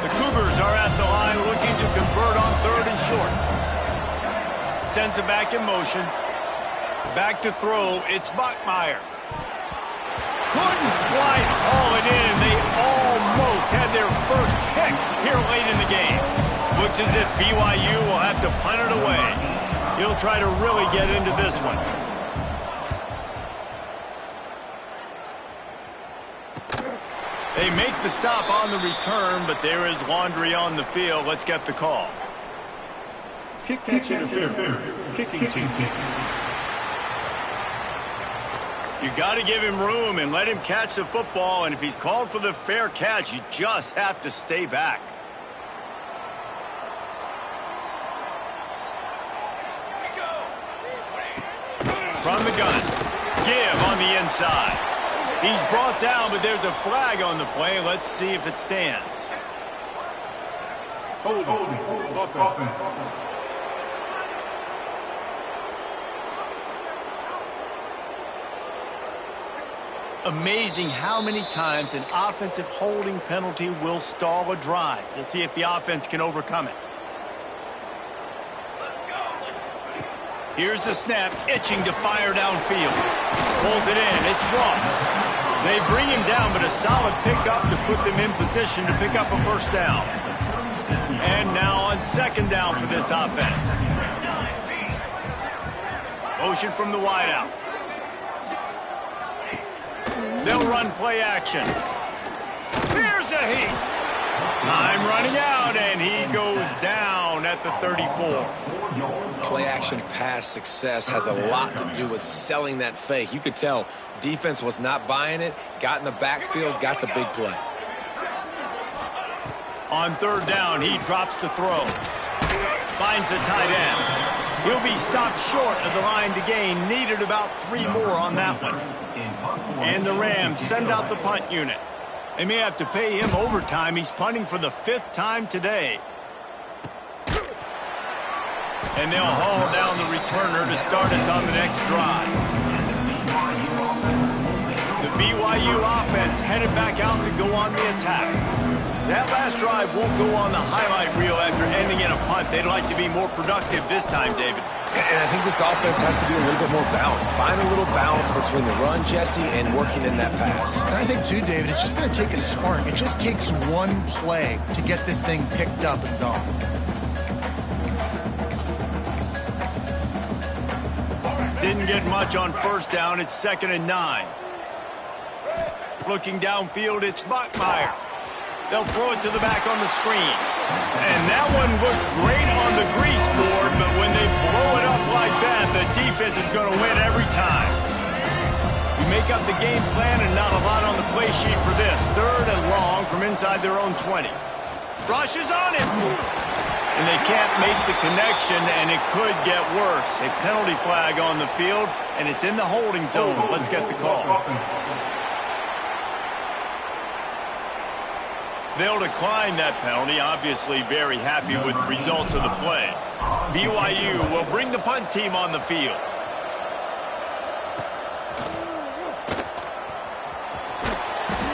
The Cougars are at the line looking to convert on 3rd and short. Sends it back in motion. Back to throw. It's Bachmeier. Couldn't quite haul it in. They almost had their first pick here late in the game. Looks as if BYU will have to punt it away. He'll try to really get into this one. They make the stop on the return, but there is laundry on the field. Let's get the call. Kick interference. Kicking team. You got to give him room and let him catch the football, and if he's called for the fair catch, you just have to stay back. From the gun, give on the inside. He's brought down, but there's a flag on the play. Let's see if it stands. Holding. Offense. Amazing how many times an offensive holding penalty will stall a drive. We'll see if the offense can overcome it. Here's the snap, itching to fire downfield. Pulls it in, it's Ross. They bring him down, but a solid pickup to put them in position to pick up a first down. And now on second down for this offense. Motion from the wideout. They'll run play action. Here's a heat. Time running out, and he goes down at the 34. Play action pass success has a lot to do with selling that fake. You could tell defense was not buying it, got in the backfield, got the big play. On third down, he drops to throw. Finds the tight end. He'll be stopped short of the line to gain. Needed about 3 more on that one. And the Rams send out the punt unit. They may have to pay him overtime. He's punting for the 5th time today. And they'll haul down the returner to start us on the next drive. The BYU offense headed back out to go on the attack. That last drive won't go on the highlight reel after ending in a punt. They'd like to be more productive this time, David. And I think this offense has to be a little bit more balanced. Find a little balance between the run, Jesse, and working in that pass. And I think, too, David, it's just going to take a spark. It just takes one play to get this thing picked up and gone. Didn't get much on first down. It's 2nd and 9. Looking downfield, it's Bachmeier. They'll throw it to the back on the screen. And that one looked great on the grease board, but when they blow it up like that, the defense is going to win every time. You make up the game plan and not a lot on the play sheet for this. 3rd and long from inside their own 20. Rushes on him. And they can't make the connection, and it could get worse. A penalty flag on the field, and it's in the holding zone. Let's get the call. They'll decline that penalty, obviously very happy with the results of the play. BYU will bring the punt team on the field.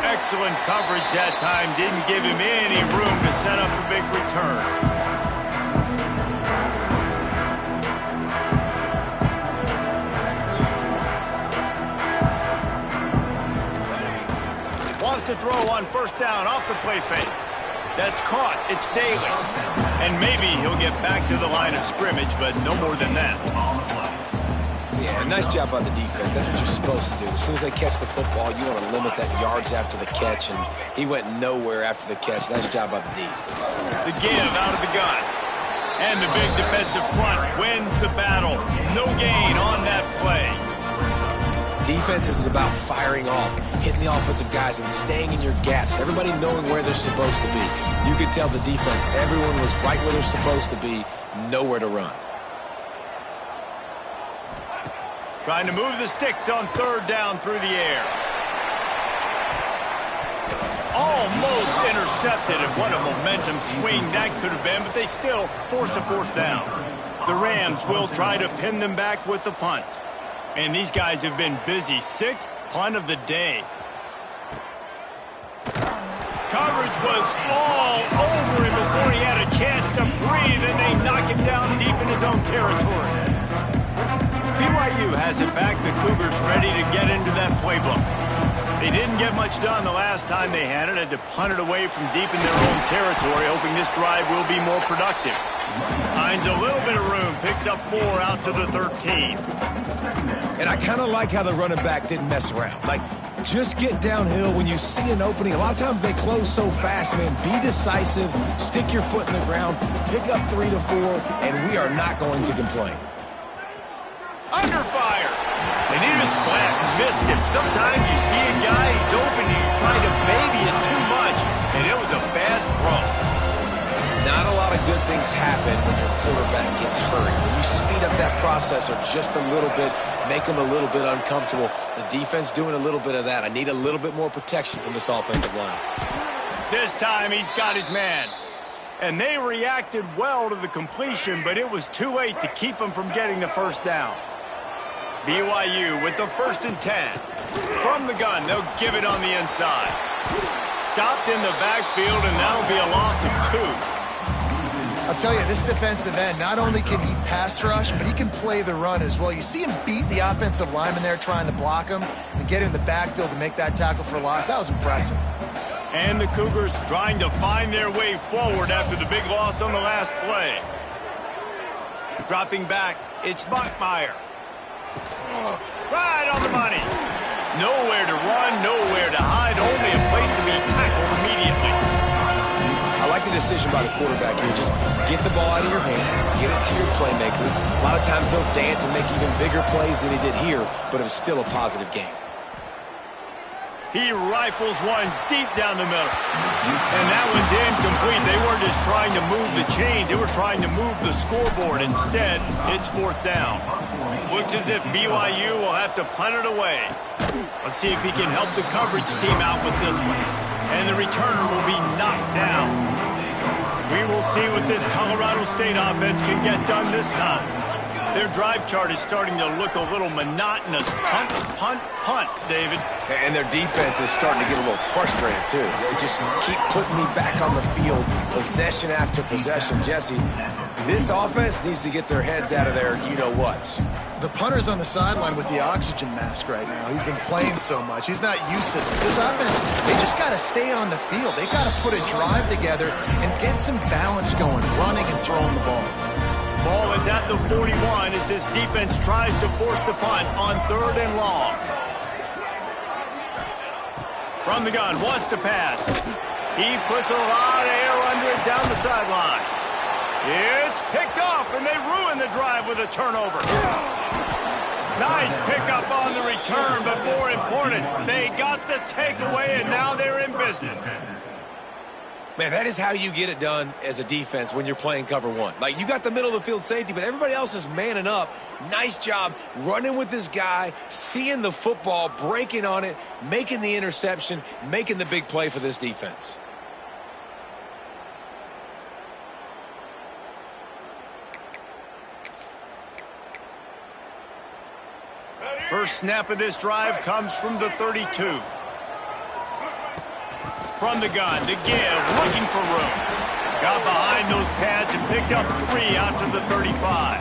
Excellent coverage that time. Didn't give him any room to set up a big return. Wants to throw on first down off the play fake. That's caught. It's Daly. And maybe he'll get back to the line of scrimmage, but no more than that. Yeah, nice job by the defense. That's what you're supposed to do. As soon as they catch the football, you want to limit that yards after the catch, and he went nowhere after the catch. Nice job by the D. The give out of the gun. And the big defensive front wins the battle. No gain on that play. Defense is about firing off, hitting the offensive guys, and staying in your gaps. Everybody knowing where they're supposed to be. You could tell the defense, everyone was right where they're supposed to be, nowhere to run. Trying to move the sticks on 3rd down through the air. Almost intercepted, and what a momentum swing that could have been, but they still force a 4th down. The Rams will try to pin them back with the punt. And these guys have been busy. 6th punt of the day. Coverage was all over him before he had a chance to breathe, and they knock him down deep in his own territory. BYU has it back. The Cougars ready to get into that playbook. They didn't get much done the last time they had it. Had to punt it away from deep in their own territory, hoping this drive will be more productive. Finds a little bit of room. Picks up 4 out to the 13. And I kind of like how the running back didn't mess around. Like, just get downhill when you see an opening. A lot of times they close so fast, man. Be decisive, stick your foot in the ground, pick up 3 to 4, and we are not going to complain. Under fire. And he was flat, missed him. Sometimes you see a guy, he's open, and you try to baby it too much, and it was a bad throw. Not a lot of good things happen when your quarterback gets hurt. When you speed up that process or just a little bit, make them a little bit uncomfortable. The defense doing a little bit of that. I need a little bit more protection from this offensive line. This time he's got his man. And they reacted well to the completion, but it was too late to keep him from getting the first down. BYU with the 1st and 10. From the gun, they'll give it on the inside. Stopped in the backfield, and that'll be a loss of 2. I'll tell you, this defensive end, not only can he pass rush, but he can play the run as well. You see him beat the offensive lineman there trying to block him and get in the backfield to make that tackle for loss. That was impressive. And the Cougars trying to find their way forward after the big loss on the last play. Dropping back, it's Bachmeier. Right on the money. Nowhere to run, nowhere to hide, only a place to be tackled immediately. I like the decision by the quarterback here. Just get the ball out of your hands, get it to your playmaker. A lot of times they'll dance and make even bigger plays than he did here, but it was still a positive game. He rifles one deep down the middle. And that one's incomplete. They weren't just trying to move the chains. They were trying to move the scoreboard. Instead, it's 4th down. Looks as if BYU will have to punt it away. Let's see if he can help the coverage team out with this one. And the returner will be knocked down. We will see what this Colorado State offense can get done this time. Their drive chart is starting to look a little monotonous. Punt, punt, punt, David. And their defense is starting to get a little frustrated, too. They just keep putting me back on the field, possession after possession. Jesse, this offense needs to get their heads out of their you-know-whats. The punter's on the sideline with the oxygen mask right now. He's been playing so much. He's not used to this. This offense, they just got to stay on the field. They got to put a drive together and get some balance going, running and throwing the ball. Ball is at the 41 as this defense tries to force the punt on 3rd and long. From the gun, wants to pass. He puts a lot of air under it down the sideline. It's picked off, and they ruin the drive with a turnover. Nice pickup on the return, but more important, they got the takeaway, and now they're in business. Man, that is how you get it done as a defense when you're playing cover 1. Like, you got the middle of the field safety, but everybody else is manning up. Nice job running with this guy, seeing the football, breaking on it, making the interception, making the big play for this defense. First snap of this drive comes from the 32. From the gun, the give, looking for room. Got behind those pads and picked up 3 after the 35.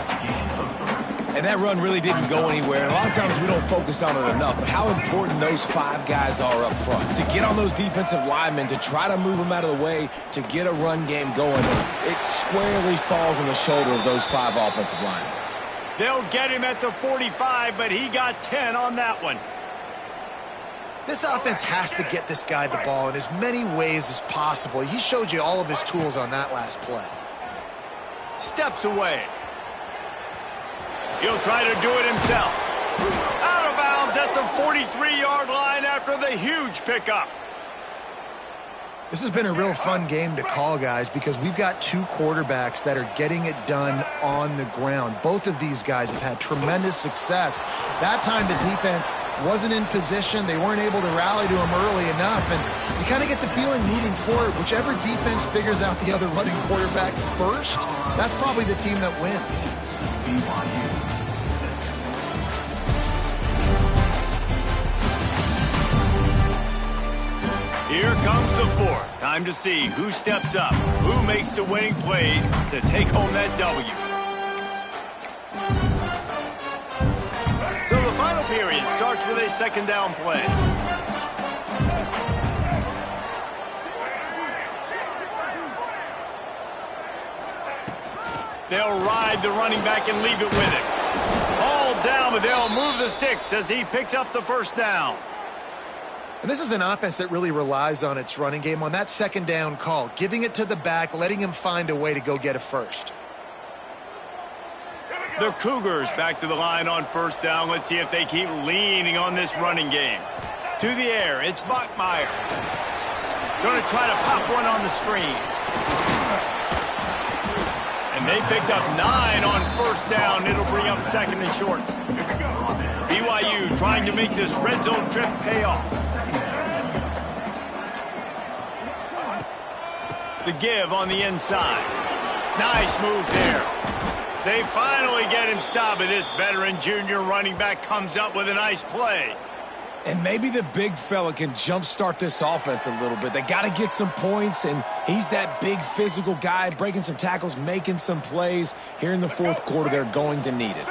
And that run really didn't go anywhere. And a lot of times we don't focus on it enough, but how important those 5 guys are up front. To get on those defensive linemen, to try to move them out of the way, to get a run game going, it squarely falls on the shoulder of those 5 offensive linemen. They'll get him at the 45, but he got 10 on that one. This offense has to get this guy the ball in as many ways as possible. He showed you all of his tools on that last play. Steps away. He'll try to do it himself. Out of bounds at the 43-yard line after the huge pickup. This has been a real fun game to call, guys, because we've got 2 quarterbacks that are getting it done on the ground. Both of these guys have had tremendous success. That time the defense wasn't in position. They weren't able to rally to him early enough, and you kind of get the feeling moving forward, whichever defense figures out the other running quarterback first, that's probably the team that wins. BYU. Here comes the 4th. Time to see who steps up, who makes the winning plays to take home that W. So the final period starts with a 2nd down play. They'll ride the running back and leave it with him. All down, but they'll move the sticks as he picks up the 1st down. And this is an offense that really relies on its running game on that 2nd down call, giving it to the back, letting him find a way to go get a first. The Cougars back to the line on 1st down. Let's see if they keep leaning on this running game. To the air, it's Bachmeier. Going to try to pop one on the screen. And they picked up 9 on 1st down. It'll bring up 2nd and short. BYU trying to make this red zone trip pay off. The give on the inside. Nice move there. They finally get him stopped, and this veteran junior running back comes up with a nice play. And maybe the big fella can jumpstart this offense a little bit. They got to get some points, and he's that big physical guy, breaking some tackles, making some plays. Here in the fourth quarter, they're going to need it.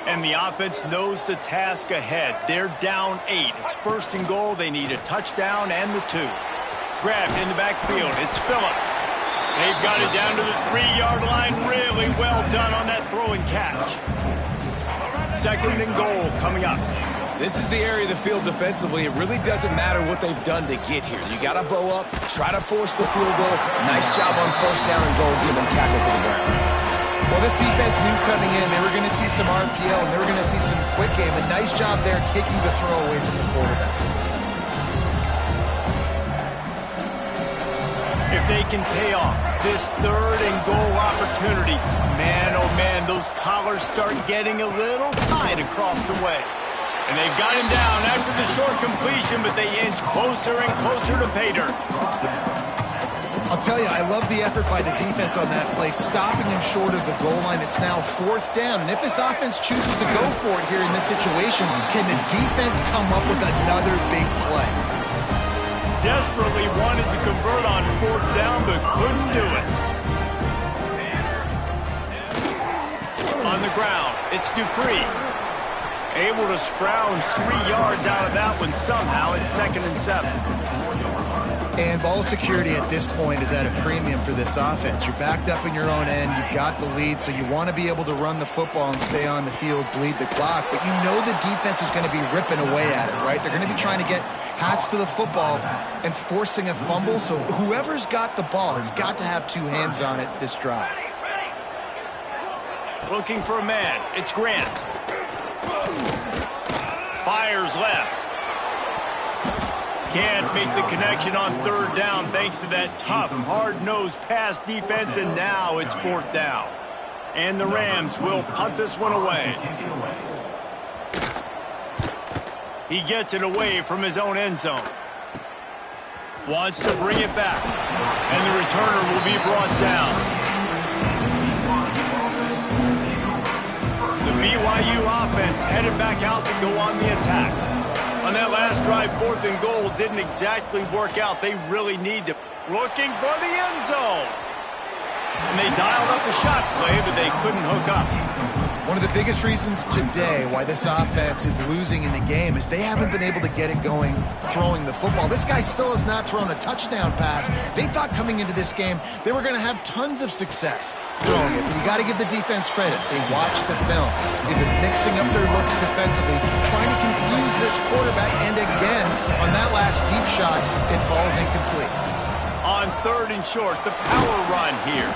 And the offense knows the task ahead. They're down 8. It's first and goal. They need a touchdown and the 2. Grabbed in the backfield. It's Phillips. They've got it down to the 3-yard line. Really well done on that throw and catch. Second and goal coming up. This is the area of the field defensively. It really doesn't matter what they've done to get here. You got to bow up, try to force the field goal. Nice job on first down and goal, give them tackle to the ground. Well, this defense knew coming in they were going to see some RPO and they were going to see some quick game. A nice job there taking the throw away from the quarterback. If they can pay off this third and goal opportunity, man, oh man, those collars start getting a little tight across the way. And they've got him down after the short completion, but they inch closer and closer to pay dirt. I'll tell you, I love the effort by the defense on that play, stopping him short of the goal line. It's now fourth down. And if this offense chooses to go for it here in this situation, can the defense come up with another big play? Desperately wanted to convert on fourth down, but couldn't do it. On the ground, it's Dupree. Able to scrounge 3 yards out of that one somehow. It's 2nd and 7. And ball security at this point is at a premium for this offense. You're backed up in your own end. You've got the lead, so you want to be able to run the football and stay on the field, bleed the clock. But you know the defense is going to be ripping away at it, right? They're going to be trying to get hats to the football and forcing a fumble. So whoever's got the ball has got to have 2 hands on it this drive. Looking for a man. It's Grant. Fires left. Can't make the connection on third down thanks to that tough, hard-nosed pass defense, and now it's fourth down. And the Rams will punt this one away. He gets it away from his own end zone. Wants to bring it back. And the returner will be brought down. The BYU offense headed back out to go on the attack. On that last drive, 4th and goal didn't exactly work out. They really need to. Looking for the end zone. And they dialed up a shot play, but they couldn't hook up. One of the biggest reasons today why this offense is losing in the game is they haven't been able to get it going throwing the football. This guy still has not thrown a touchdown pass. They thought coming into this game they were going to have tons of success throwing it. But you got to give the defense credit. They watched the film. They've been mixing up their looks defensively, trying to confuse this quarterback. And again, on that last deep shot, it falls incomplete. On 3rd and short, the power run here.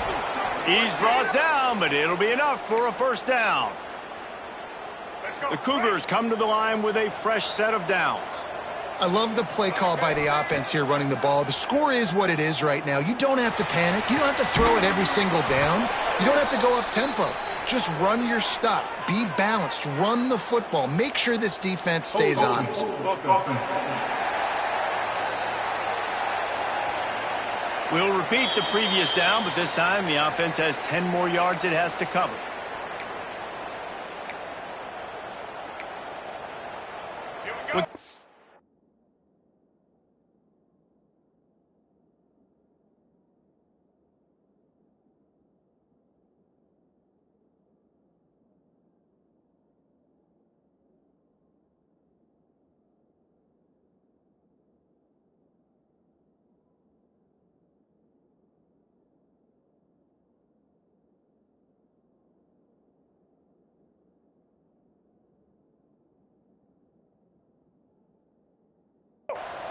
He's brought down, but it'll be enough for a first down. The Cougars come to the line with a fresh set of downs. I love the play call by the offense here running the ball. The score is what it is right now. You don't have to panic. You don't have to throw it every single down. You don't have to go up tempo. Just run your stuff. Be balanced. Run the football. Make sure this defense stays honest. We'll repeat the previous down, but this time the offense has 10 more yards it has to cover.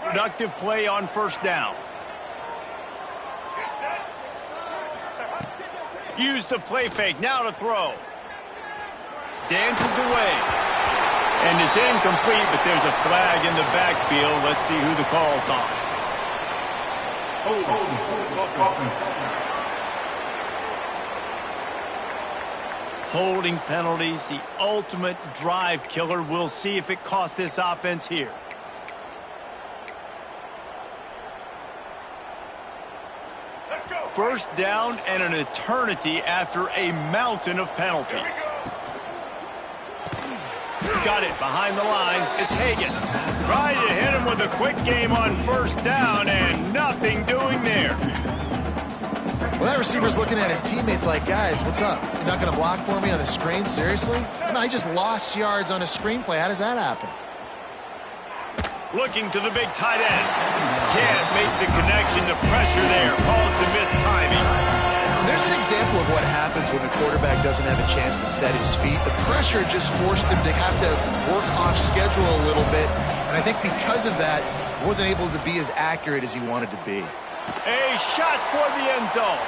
Productive play on first down. Use the play fake. Now to throw. Dances away. And it's incomplete, but there's a flag in the backfield. Let's see who the call's on. Holding penalties, the ultimate drive killer. We'll see if it costs this offense here. First down and an eternity after a mountain of penalties. Got it behind the line. It's Hagan. Tried to hit him with a quick game on first down, and nothing doing there. Well, that receiver's looking at his teammates like, guys, what's up? You're not going to block for me on the screen? Seriously? No, he just lost yards on a screenplay. How does that happen? Looking to the big tight end. Can't make the connection. The pressure there caused the missed timing. There's an example of what happens when the quarterback doesn't have a chance to set his feet. The pressure just forced him to have to work off schedule a little bit. And I think because of that, wasn't able to be as accurate as he wanted to be. A shot toward the end zone.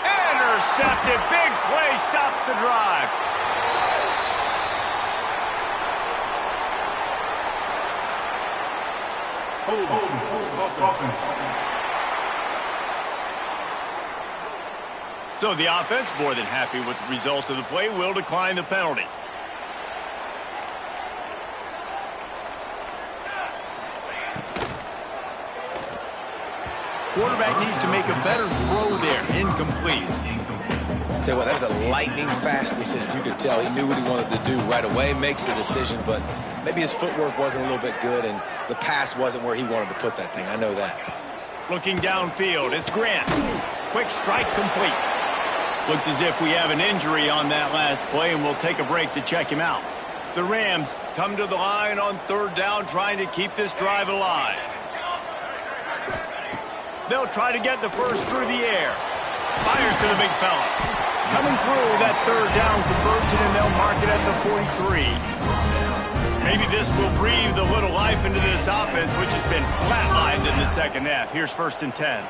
Intercepted. Big play stops the drive. So the offense, more than happy with the result of the play, will decline the penalty. Quarterback needs to make a better throw there. Incomplete. Tell you what, that was a lightning-fast decision. You could tell he knew what he wanted to do right away, makes the decision, but maybe his footwork wasn't a little bit good, and the pass wasn't where he wanted to put that thing. I know that. Looking downfield, it's Grant. Quick strike complete. Looks as if we have an injury on that last play, and we'll take a break to check him out. The Rams come to the line on third down, trying to keep this drive alive. They'll try to get the first through the air. Fires to the big fella. Coming through that third down conversion, and they'll mark it at the 43. Maybe this will breathe a little life into this offense, which has been flatlined in the second half. Here's 1st and 10.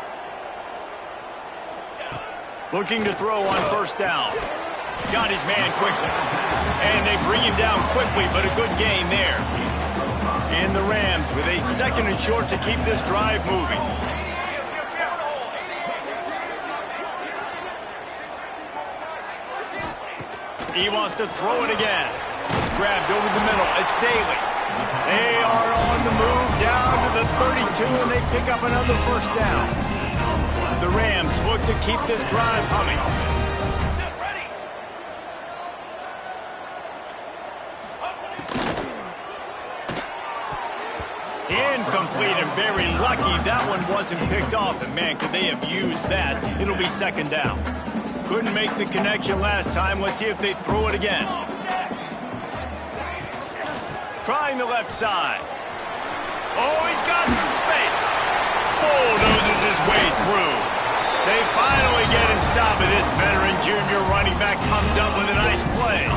Looking to throw on first down. Got his man quickly. And they bring him down quickly, but a good gain there. And the Rams with a 2nd and short to keep this drive moving. He wants to throw it again. Grabbed over the middle. It's Daly. They are on the move down to the 32, and they pick up another first down. The Rams look to keep this drive humming. Incomplete, and very lucky that one wasn't picked off. And man, could they have used that? It'll be 2nd down. Couldn't make the connection last time. Let's see if they throw it again. Trying the left side. Oh, he's got some space. Bulldozes his way through. They finally get him stopped, and this veteran junior running back comes up with a nice play.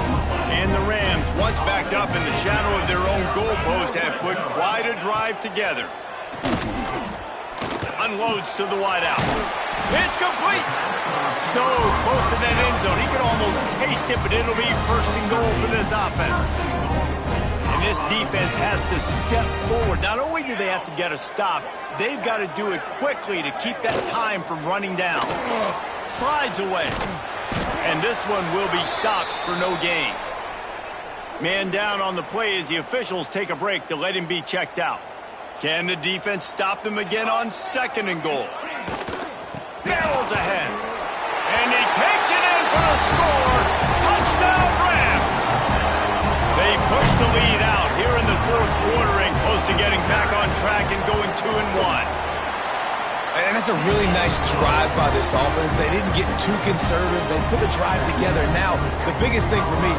And the Rams, once backed up in the shadow of their own goalpost, have put quite a drive together. Unloads to the wideout. It's complete. So close to that end zone. He could almost taste it, but it'll be 1st and goal for this offense. And this defense has to step forward. Not only do they have to get a stop, they've got to do it quickly to keep that time from running down. Slides away. And this one will be stopped for no gain. Man down on the play as the officials take a break to let him be checked out. Can the defense stop them again on 2nd and goal? Barrels ahead. And he takes it in for the score. Touchdown, Rams. They push the lead out here in the 4th quarter and close to getting back on track and going 2-1. And that's a really nice drive by this offense. They didn't get too conservative. They put the drive together. Now, the biggest thing for me,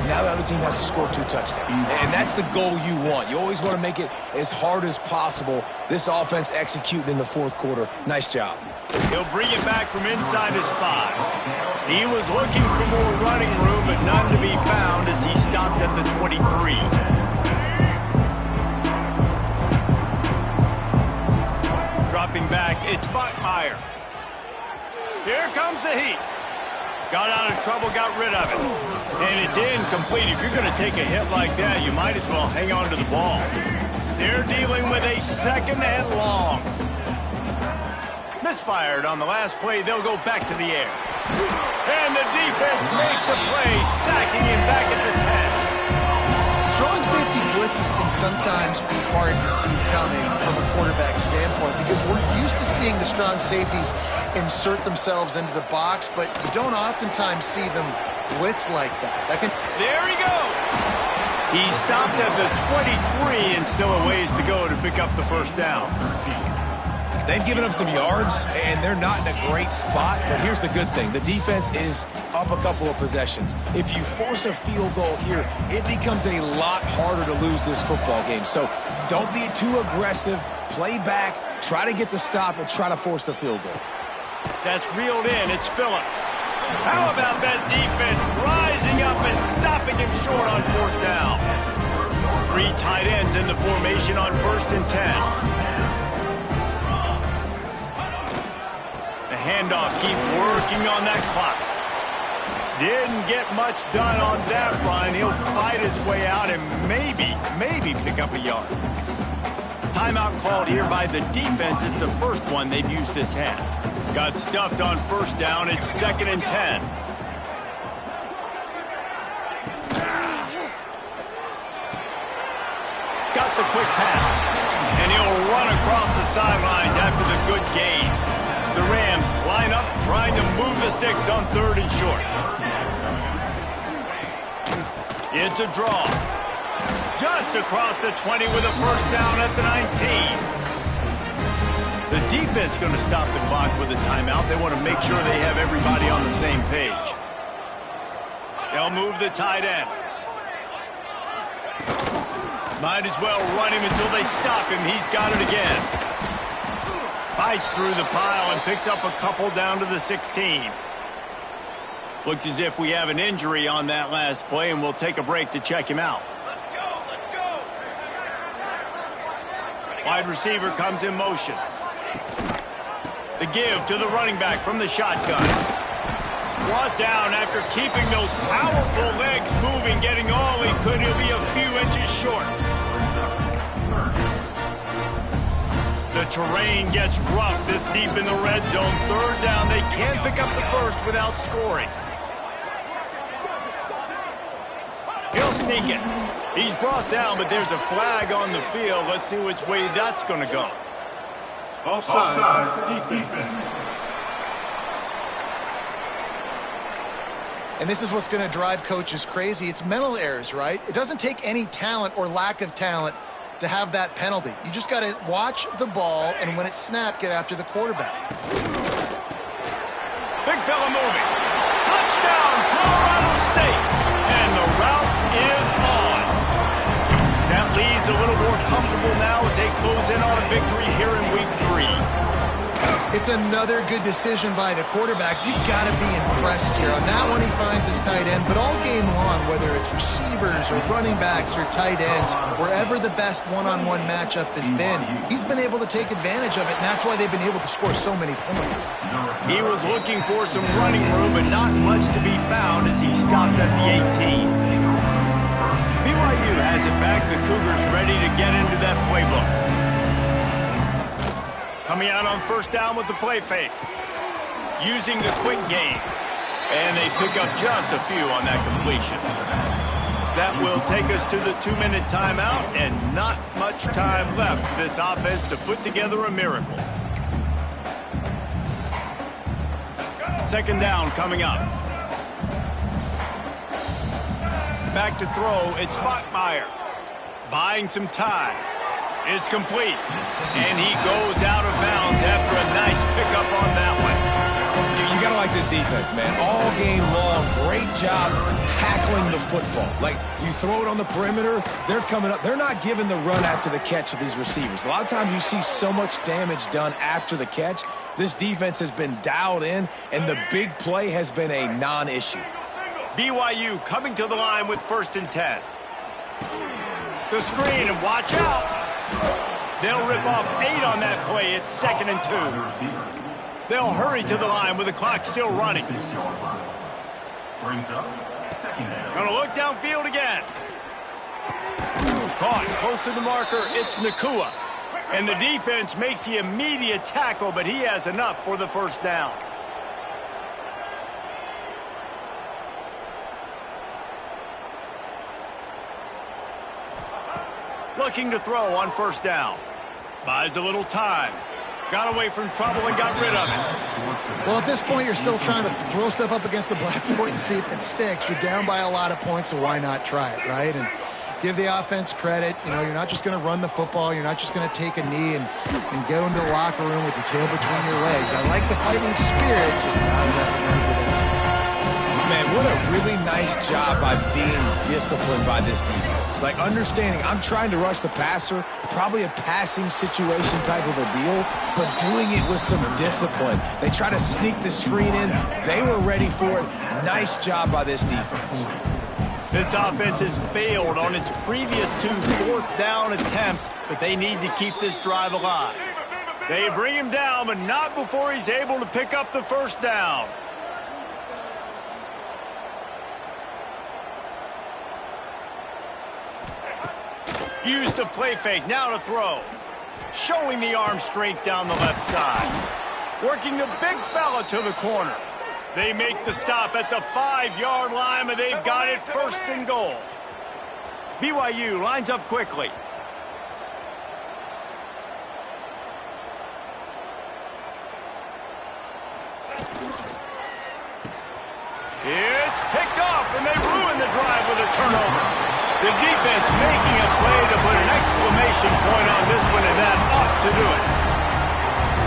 now the other team has to score 2 touchdowns. And that's the goal you want. You always want to make it as hard as possible. This offense executing in the 4th quarter. Nice job. He'll bring it back from inside his 5. He was looking for more running room, but none to be found as he stopped at the 23. Dropping back, it's Buckmeyer. Here comes the heat. Got out of trouble, got rid of it. And it's incomplete. If you're going to take a hit like that, you might as well hang on to the ball. They're dealing with a 2nd and long. Misfired on the last play. They'll go back to the air. And the defense makes a play, sacking him back at the 10. Strong safety blitzes can sometimes be hard to see coming from a quarterback standpoint because we're used to seeing the strong safeties insert themselves into the box, but you don't oftentimes see them blitz like that. There he goes. He stopped at the 23 and still a ways to go to pick up the first down. They've given up some yards, and they're not in a great spot. But here's the good thing. The defense is up a couple of possessions. If you force a field goal here, it becomes a lot harder to lose this football game. So don't be too aggressive. Play back. Try to get the stop and try to force the field goal. That's reeled in. It's Phillips. How about that defense rising up and stopping him short on fourth down? 3 tight ends in the formation on 1st and 10. The handoff, keep working on that clock. Didn't get much done on that run. He'll fight his way out and maybe pick up a yard. Timeout called here by the defense. It's the first one they've used this half. Got stuffed on first down. It's 2nd and 10. Got the quick pass. And he'll run across the sidelines after the good gain. The Rams line up, trying to move the sticks on 3rd and short. It's a draw. Just across the 20 with a first down at the 19. The defense going to stop the clock with a timeout. They want to make sure they have everybody on the same page. They'll move the tight end. Might as well run him until they stop him. He's got it again. Fights through the pile and picks up a couple down to the 16. Looks as if we have an injury on that last play, and we'll take a break to check him out. Let's go. Wide receiver comes in motion. The give to the running back from the shotgun. Brought down after keeping those powerful legs moving, getting all he could. He'll be a few inches short. The terrain gets rough this deep in the red zone. 3rd down. They can't pick up the first without scoring. He'll sneak it. He's brought down, but there's a flag on the field. Let's see which way that's going to go. Offside, defense. And this is what's going to drive coaches crazy. It's mental errors, right? It doesn't take any talent or lack of talent to have that penalty. You just got to watch the ball, and when it's snapped, get after the quarterback. Big fella moving. Touchdown, Colorado State. And the route is on. That lead's a little more comfortable now as they close in on a victory here in week 3. It's another good decision by the quarterback. You've got to be impressed here. On that one, he finds his tight end. But all game long, whether it's receivers or running backs or tight ends, wherever the best one-on-one matchup has been, he's been able to take advantage of it, and that's why they've been able to score so many points. He was looking for some running room, but not much to be found as he stopped at the 18. BYU has it back. The Cougars ready to get into that playbook. Coming out on first down with the play fake. Using the quick game. And they pick up just a few on that completion. That will take us to the 2-minute timeout, and not much time left for this offense to put together a miracle. 2nd down coming up. Back to throw, it's Bachmeier. Buying some time. It's complete. And he goes out of bounds after a nice pickup on that one. You got to like this defense, man. All game long, great job tackling the football. Like, you throw it on the perimeter, they're coming up. They're not giving the run after the catch of these receivers. A lot of times you see so much damage done after the catch. This defense has been dialed in, and the big play has been a non-issue. BYU coming to the line with 1st and 10. The screen, and watch out. They'll rip off 8 on that play. It's 2nd and 2. They'll hurry to the line with the clock still running. Gonna look downfield again. Caught close to the marker. It's Nakua. And the defense makes the immediate tackle, but he has enough for the first down. Looking to throw on first down. Buys a little time. Got away from trouble and got rid of it. Well, at this point, you're still trying to throw stuff up against the blackboard and see if it sticks. You're down by a lot of points, so why not try it, right? And give the offense credit. You know, you're not just going to run the football. You're not just going to take a knee and go into the locker room with your tail between your legs. I like the fighting spirit, just not enough of them today. Man, what a really nice job by being disciplined by this defense. Like, understanding I'm trying to rush the passer, probably a passing situation type of a deal, but doing it with some discipline. They try to sneak the screen in. They were ready for it. Nice job by this defense. This offense has failed on its previous 2 fourth-down attempts, but they need to keep this drive alive. They bring him down, but not before he's able to pick up the first down. Use the play fake, now to throw. Showing the arm strength down the left side. Working the big fella to the corner. They make the stop at the 5-yard line, and they've got it first and goal. BYU lines up quickly. It's picked off, and they ruin the drive with a turnover. The defense making a play to put an exclamation point on this one, and that ought to do it.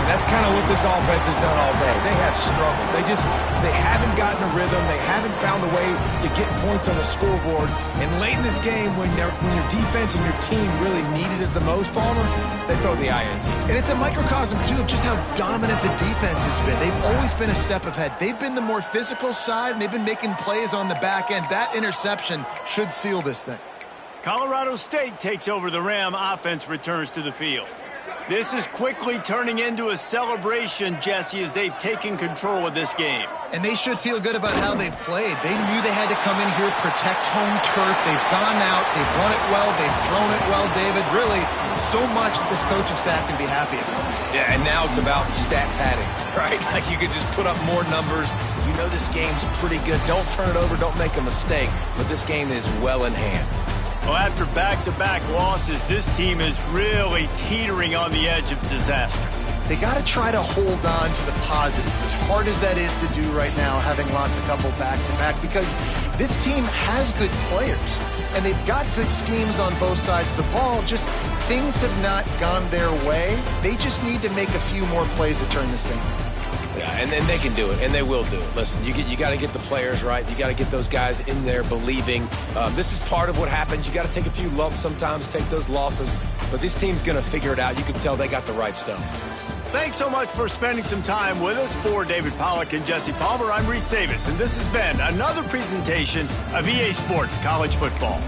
That's kind of what this offense has done all day. They have struggled. They haven't gotten a rhythm. They haven't found a way to get points on the scoreboard. And late in this game, when your defense and your team really needed it the most, Palmer, they throw the INT. And it's a microcosm, too, of just how dominant the defense has been. They've always been a step ahead. They've been the more physical side, and they've been making plays on the back end. That interception should seal this thing. Colorado State takes over the Ram. Offense returns to the field. This is quickly turning into a celebration, Jesse, as they've taken control of this game. And they should feel good about how they've played. They knew they had to come in here, protect home turf. They've gone out, they've run it well, they've thrown it well, David. Really, so much that this coaching staff can be happy about. Yeah, and now it's about stat padding, right? Like, you could just put up more numbers. You know this game's pretty good. Don't turn it over, don't make a mistake. But this game is well in hand. Well, after back-to-back losses, this team is really teetering on the edge of disaster. They got to try to hold on to the positives, as hard as that is to do right now, having lost a couple back-to-back, because this team has good players, and they've got good schemes on both sides of the ball. Just things have not gone their way. They just need to make a few more plays to turn this thing around. Yeah, and then they can do it, and they will do it. Listen, you got to get the players right. You got to get those guys in there believing. This is part of what happens. You got to take a few lumps sometimes, take those losses. But this team's going to figure it out. You can tell they got the right stuff. Thanks so much for spending some time with us. For David Pollack and Jesse Palmer, I'm Reese Davis, and this has been another presentation of EA Sports College Football.